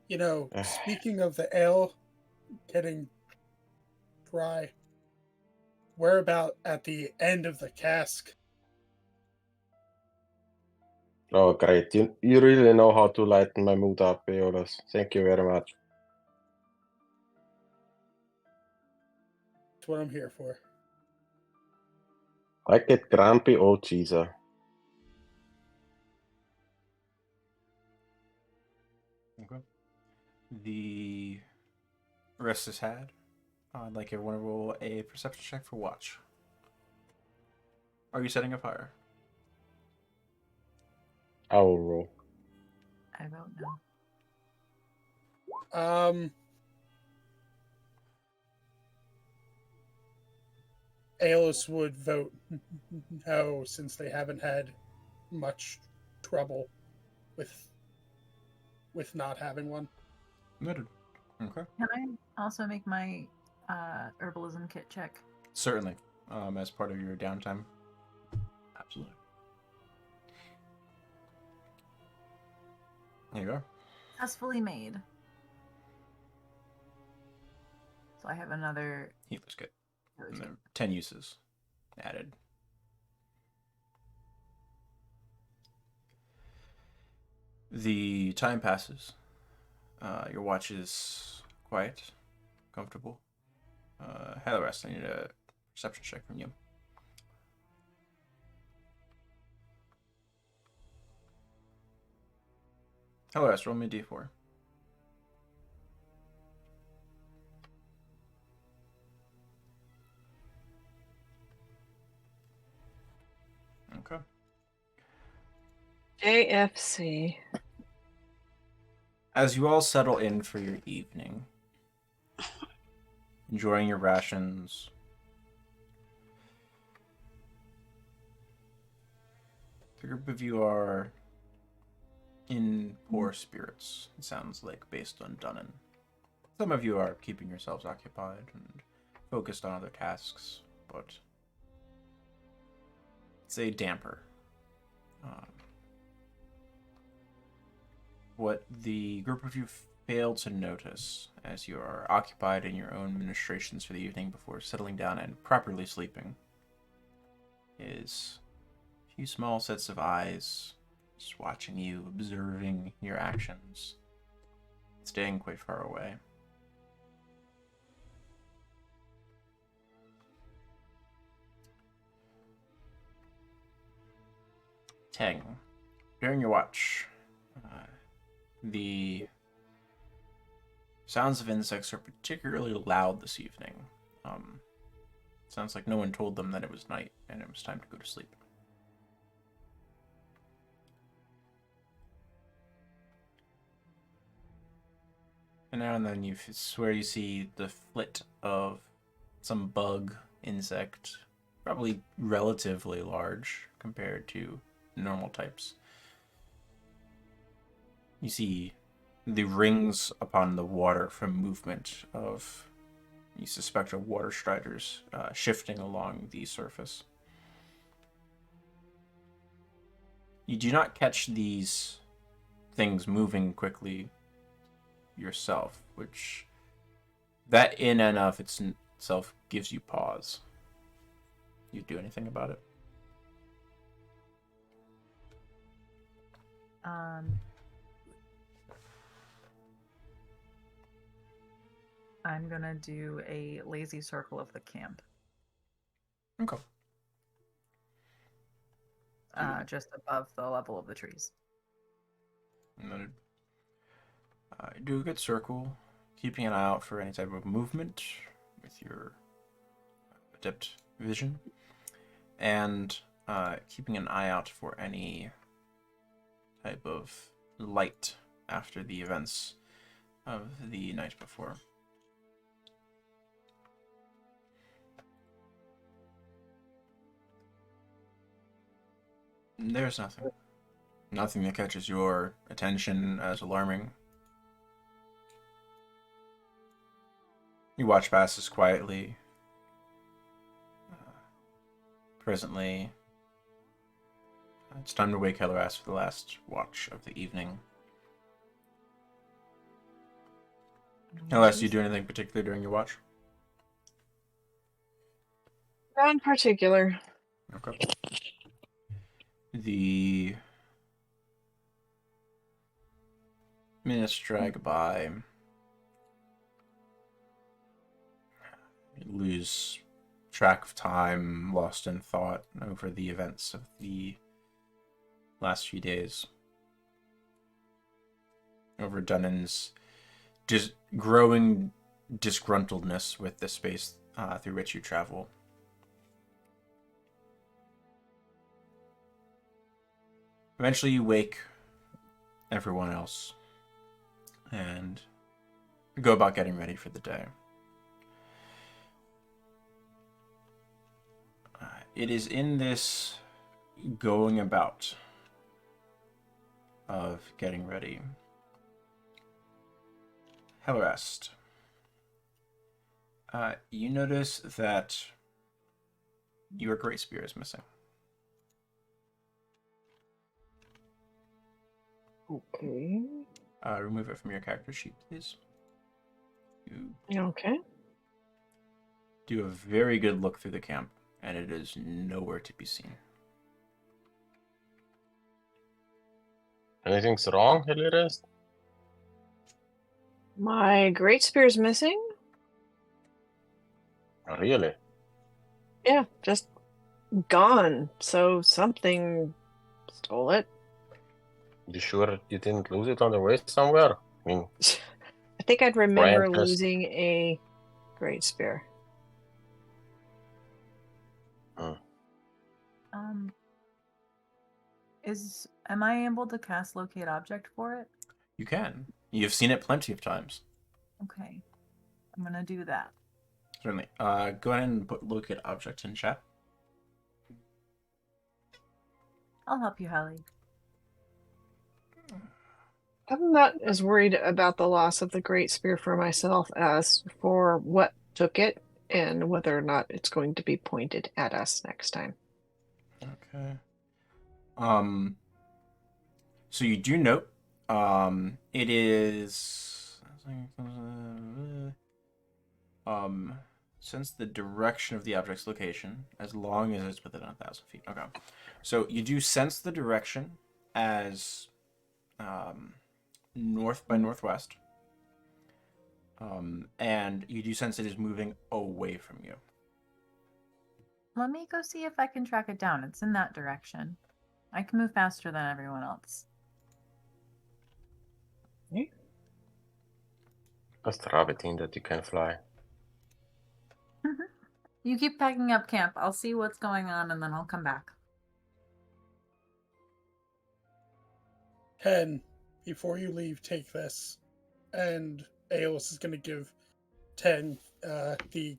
You know, speaking of the ale getting dry, we're about at the end of the cask. Oh, great. You really know how to lighten my mood up, Aeolus. Thank you very much. That's what I'm here for. I get grumpy, oh Jesus. Okay. The rest is had. I'd like everyone to roll a perception check for watch. Are you setting a fire? I will roll. I don't know. Aeolus would vote no, since they haven't had much trouble with not having one. Noted. Okay. Can I also make my herbalism kit check? Certainly. As part of your downtime. Absolutely. There you go. Successfully made. So I have another. Healer's kit. And then 10 uses added. The time passes. Your watch is quiet, comfortable. Hellarest, I need a perception check from you. Hellarest, roll me a d4. AFC. As you all settle in for your evening, enjoying your rations, the group of you are in poor spirits, it sounds like, based on Dunnan. Some of you are keeping yourselves occupied and focused on other tasks, but it's a damper. What the group of you fail to notice as you are occupied in your own ministrations for the evening before settling down and properly sleeping is a few small sets of eyes just watching you, observing your actions, staying quite far away. Tang, during your watch, the sounds of insects are particularly loud this evening. Sounds like no one told them that it was night and it was time to go to sleep. And now and then you swear you see the flit of some bug, insect, probably relatively large compared to normal types. You see the rings upon the water from movement of, you suspect, of water striders shifting along the surface. You do not catch these things moving quickly yourself, which that in and of itself gives you pause. You do anything about it? I'm gonna do a lazy circle of the camp. Okay. Just above the level of the trees. Noted. Do a good circle, keeping an eye out for any type of movement with your adept vision, and keeping an eye out for any type of light after the events of the night before. There's nothing. Nothing that catches your attention as alarming. You watch passes quietly. Presently, it's time to wake Helleras for the last watch of the evening. Unless you do anything particular during your watch? Not in particular. Okay. The minutes drag by. You lose track of time, lost in thought over the events of the last few days. Over Dunnan's growing disgruntledness with the space through which you travel. Eventually you wake everyone else and go about getting ready for the day. It is in this going about of getting ready. Hellerest, you notice that your great spear is missing. Okay. Remove it from your character sheet, please. You Okay. do a very good look through the camp, and it is nowhere to be seen. Anything's wrong, Hilirest? My great spear's missing? Really? Yeah, just gone. So something stole it. You sure you didn't lose it on the way somewhere? I mean, I think I'd remember Frank just- losing a great spear. Is Am I able to cast locate object for it? You can. You've seen it plenty of times. Okay. I'm gonna do that. Certainly. Go ahead and put locate object in chat. I'll help you, Hallie. I'm not as worried about the loss of the Great Spear for myself as for what took it and whether or not it's going to be pointed at us next time. Okay. So you do note, it is, since the direction of the object's location, as long as it's within 1,000 feet. Okay. So you do sense the direction as, north by northwest. And you do sense it is moving away from you. Let me go see if I can track it down. It's in that direction. I can move faster than everyone else. Just rabbiting that you can fly. You keep packing up camp. I'll see what's going on and then I'll come back. Hen, before you leave, take this. And Aeolus is going to give 10 the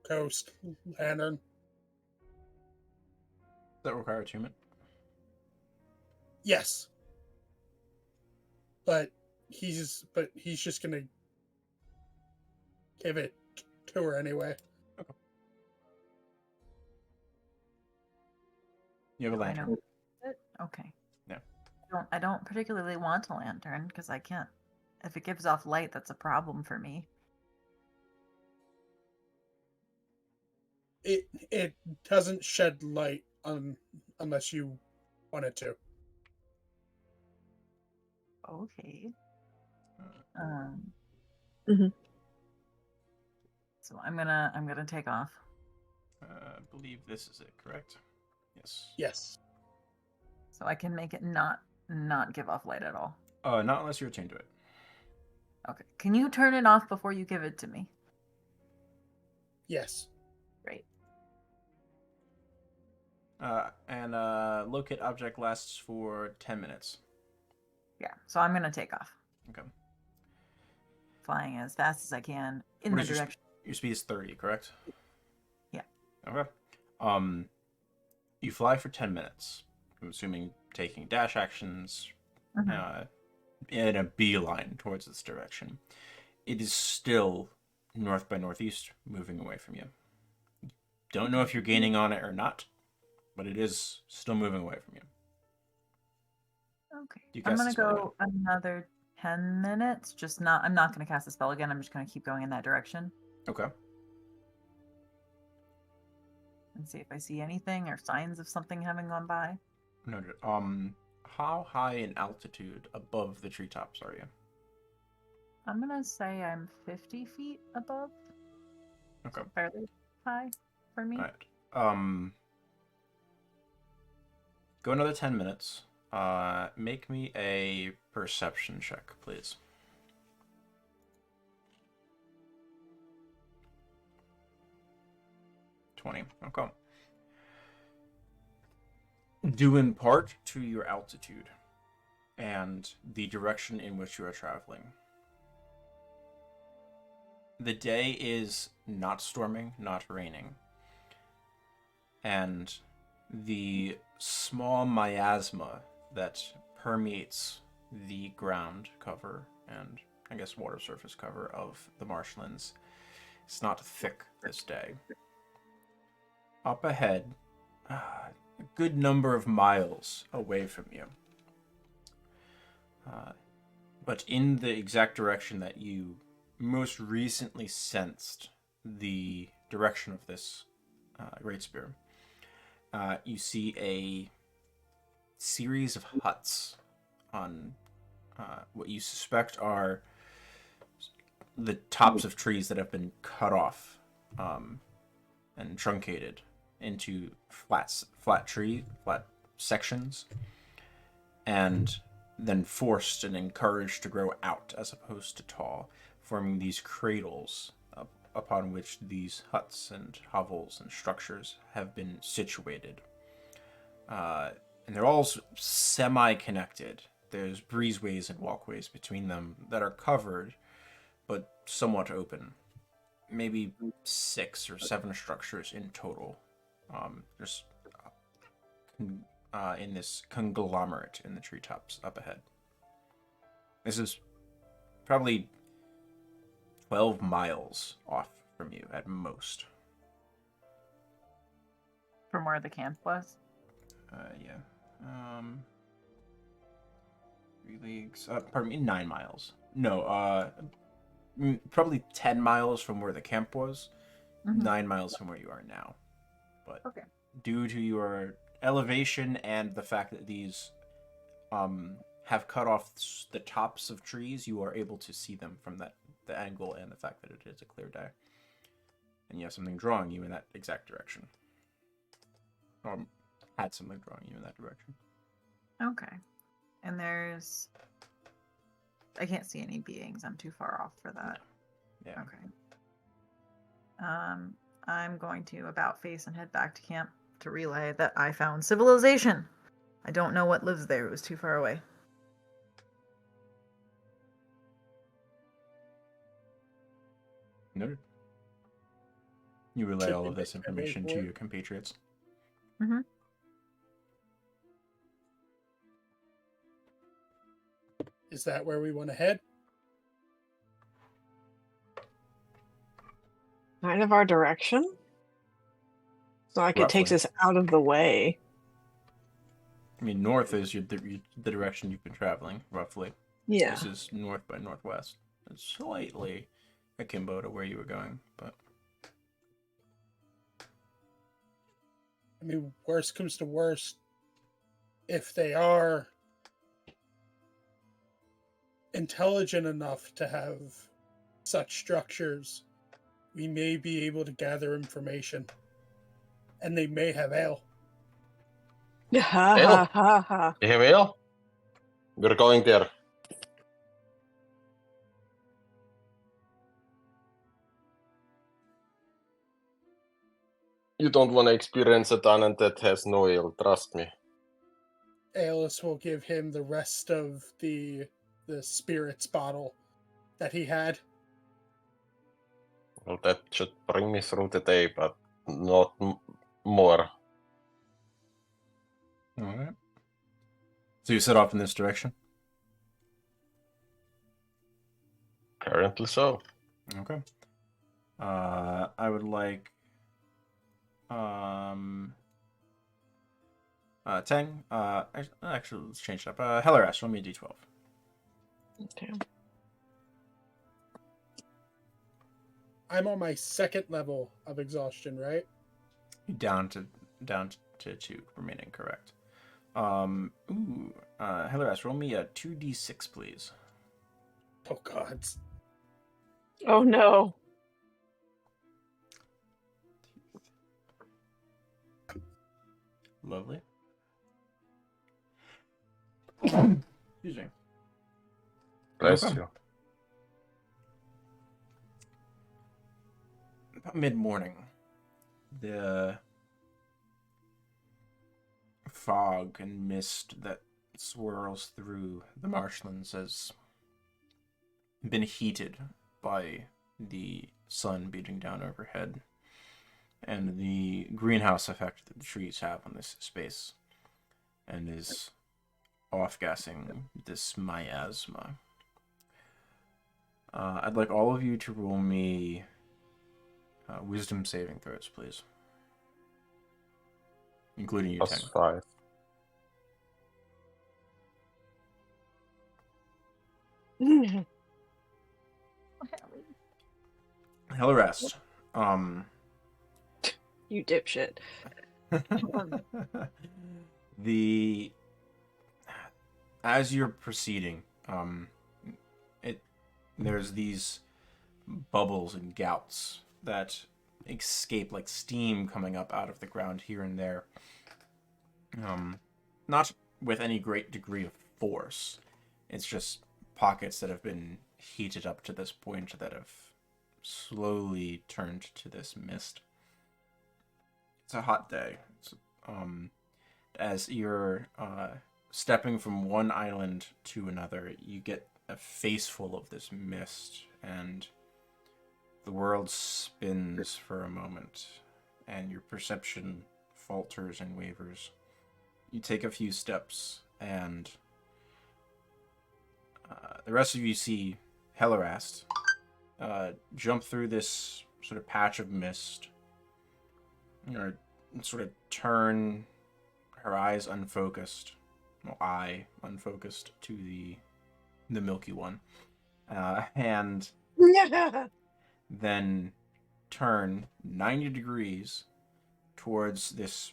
coast lantern. Does that require attunement? Yes. But he's just going to give it to her anyway. Okay. You have a I lantern. know it. Okay. Yeah. I don't particularly want a lantern because I can't. If it gives off light, that's a problem for me. It doesn't shed light unless you want it to. Okay. Mhm. So I'm gonna take off. I believe this is it, correct? Yes. Yes. So I can make it not give off light at all. Not unless you're attuned to it. Okay. Can you turn it off before you give it to me? Yes. Great. And locate object lasts for 10 minutes. Yeah. So I'm gonna take off, Okay. flying as fast as I can in What the is your direction. Your speed is 30, correct? Yeah. Okay. You fly for 10 minutes. I'm assuming taking dash actions Mhm. in a beeline towards this direction. It is still north by northeast, moving away from you. Don't know if you're gaining on it or not, but it is still moving away from you. Okay. You I'm cast gonna the spell again. go another 10 minutes. I'm not gonna cast the spell again. I'm just gonna keep going in that direction Okay. and see if I see anything or signs of something having gone by. Noted. How high in altitude above the treetops are you? I'm gonna say I'm 50 feet above. Okay. So fairly high for me. All right. Go another 10 minutes. Make me a perception check, please. $20. Okay. Due in part to your altitude and the direction in which you are traveling. The day is not storming, not raining. And the small miasma that permeates the ground cover and, I guess, water surface cover of the marshlands is not thick this day. Up ahead, a good number of miles away from you, but in the exact direction that you most recently sensed the direction of this great spear, you see a series of huts on what you suspect are the tops of trees that have been cut off and truncated into flat sections, and then forced and encouraged to grow out as opposed to tall, forming these cradles upon which these huts and hovels and structures have been situated. and they're all semi-connected. There's breezeways and walkways between them that are covered, but somewhat open. Maybe 6 or 7 structures in total. Just in this conglomerate in the treetops up ahead. This is probably 12 miles off from you at most. From where the camp was? Yeah. 3 leagues. Pardon me, 9 miles. No, probably 10 miles from where the camp was. Mhm. 9 miles from where you are now. But Okay. due to your elevation and the fact that these have cut off the tops of trees, you are able to see them from the angle and the fact that it is a clear day. And you have something drawing you in that exact direction. Or had something drawing you in that direction. Okay. And there's... I can't see any beings. I'm too far off for that. Yeah. Okay. I'm going to about face and head back to camp to relay that I found civilization. I don't know what lives there. It was too far away. Noted. You relay Should all we of this make our way information to forward? your compatriots. Mm-hmm. Is that where we want to head? Kind of our direction. It's not like it takes Roughly. us out of the way. I mean, north is the direction you've been traveling, roughly. Yeah. This is north by northwest. It's slightly akimbo to where you were going, but I mean, worst comes to worst, if they are intelligent enough to have such structures, we may be able to gather information. And they may have ale. Ha ha ha ha. You have ale? We're going there. You don't want to experience a dungeon that has no ale, trust me. Aeolus will give him the rest of the spirits bottle that he had. Well, that should bring me through the day, but not more. alright. So you set off in this direction? Apparently so. Okay. I would like Tang. Actually, let's change it up. Hellaras, roll me a d12. Okay. I'm on my second level of exhaustion, right? Down to 2, remaining correct. Hellaras, roll me a 2d6, please. Oh gods. Oh no. Lovely. Excuse me. Bless Okay. you. About mid-morning, the fog and mist that swirls through the marshlands has been heated by the sun beating down overhead and the greenhouse effect that the trees have on this space, and is off-gassing this miasma. I'd like all of you to roll me wisdom saving throws, please. Including you, Plus 10. 5. Hellarast. You dipshit. As you're proceeding, there's these bubbles and gouts that escape like steam coming up out of the ground here and there. Not with any great degree of force. It's just pockets that have been heated up to this point that have slowly turned to this mist. It's a hot day. as you're stepping from one island to another, you get a face full of this mist, and the world spins for a moment, and your perception falters and wavers. You take a few steps, and the rest of you see Hellerast jump through this sort of patch of mist, sort of turn her eyes unfocused, eye unfocused to the Milky One, and then turn 90 degrees towards this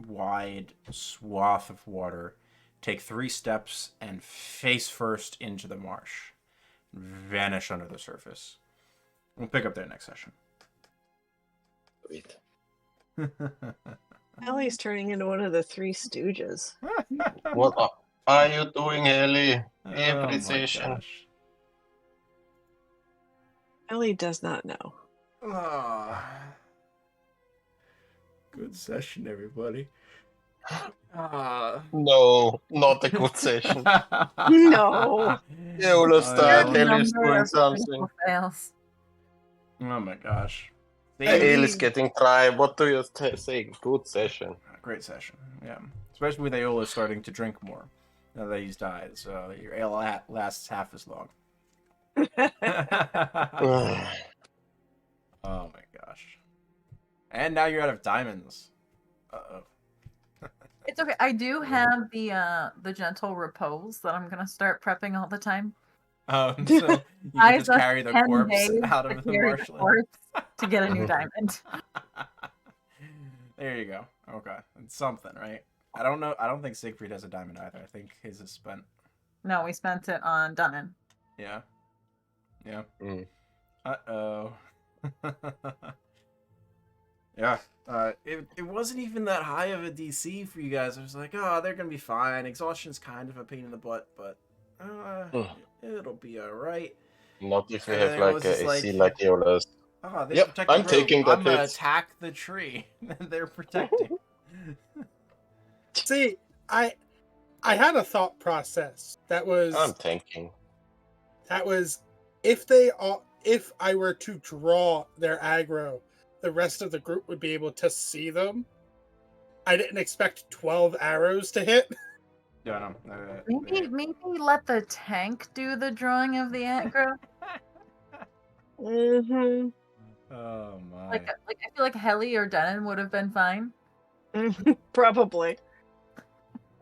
wide swath of water, take 3 steps, and face first into the marsh. Vanish under the surface. We'll pick up there next session. Sweet. Ellie's turning into one of the Three Stooges. What are you doing, Ellie? Every my session. gosh. Ellie does not know. Good session, everybody. No, not a good session. No. Eola's died. yeah. Ellie's Number doing of something. critical fails. Oh my gosh. Ellie's getting dry. What do you say? Good session. Great session, yeah. Especially with Aeola starting to drink more now that he's died, so your ale lasts half as long. Oh my gosh. And now you're out of diamonds. Uh-oh. It's okay. I do have the gentle repose that I'm gonna start prepping all the time. So you can I just carry the 10 corpse days out to of the carry the marshland. corpse to get a new diamond. There you go. Okay. It's something, right? I don't know. I don't think Siegfried has a diamond either. I think his is spent. No, we spent it on Dunnan. Yeah. Yeah. Mm. Uh-oh. Yeah. It wasn't even that high of a DC for you guys. I was like, oh, they're going to be fine. Exhaustion's kind of a pain in the butt, but it'll be all right. Not if you And have then it was like just a like- AC like Eola's. Oh, they Yep, protect I'm the road. taking that I'm gonna hit. attack the tree. They're protecting. See, I had a thought process that was I'm tanking. if I were to draw their aggro, the rest of the group would be able to see them. I didn't expect 12 arrows to hit. Yeah, no. Maybe let the tank do the drawing of the aggro. Mm-hmm. Oh my. Like I feel like Helly or Denon would have been fine. Probably.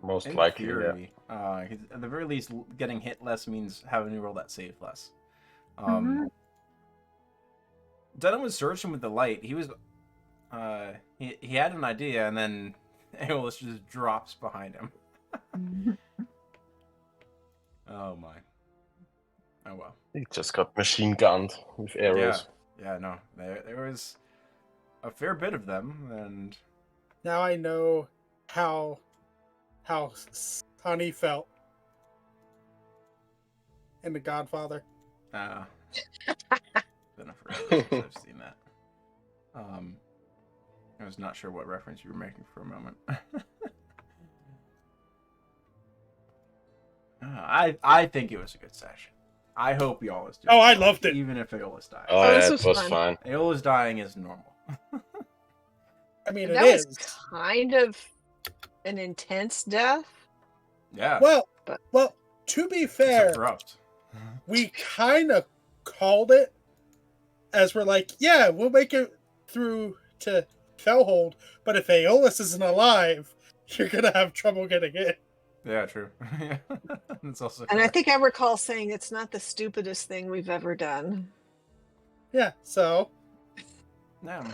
Most In likely, yeah. theory, at the very least, getting hit less means having to roll that save less. Mhm. Dunham was searching with the light. He was, he had an idea, and then Aeolus just drops behind him. Oh my. Oh well. He just got machine gunned with arrows. Yeah, no. There was a fair bit of them, and Now I know how Sonny felt in The Godfather. been a forever since I've seen that. I was not sure what reference you were making for a moment. I think it was a good session. I hope y'all was doing Oh, I well, loved it. even if Aeolus died. Oh, Oh, yeah, this it was was fun. fine. Aeolus dying is normal. I mean, That it was is. kind of an intense death. Yeah, Well, But- to be it's fair, abrupt. we kind of called it as we're like, yeah, we'll make it through to Fellhold, but if Aeolus isn't alive, you're gonna have trouble getting in. Yeah, true. Yeah, it's also. And I fair. think I recall saying it's not the stupidest thing we've ever done. Yeah, so Yeah.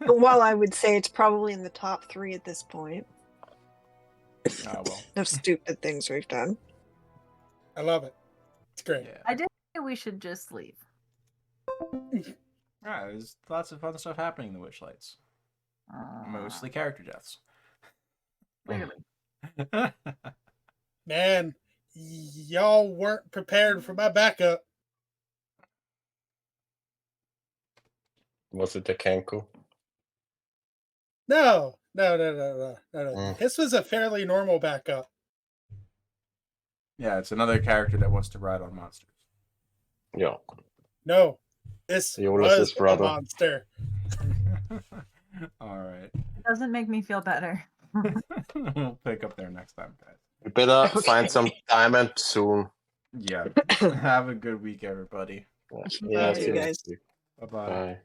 But while I would say it's probably in the top 3 at this point Oh well. of stupid things we've done. I love it. It's great. Yeah. I did think we should just leave. Yeah, there's lots of fun stuff happening in the Witchlights. Mostly character deaths. Clearly. Man, y'all weren't prepared for my backup. Was it the Kenku? No, No. This was a fairly normal backup. Yeah, it's another character that wants to ride on monsters. Yeah. No, this Eolus' was a brother. monster. All right. It doesn't make me feel better. We'll pick up there next time, guys. We better Okay. find some diamond soon. Yeah. Have a good week, everybody. Yeah, Bye, see you you guys. next week. Bye-bye. Bye.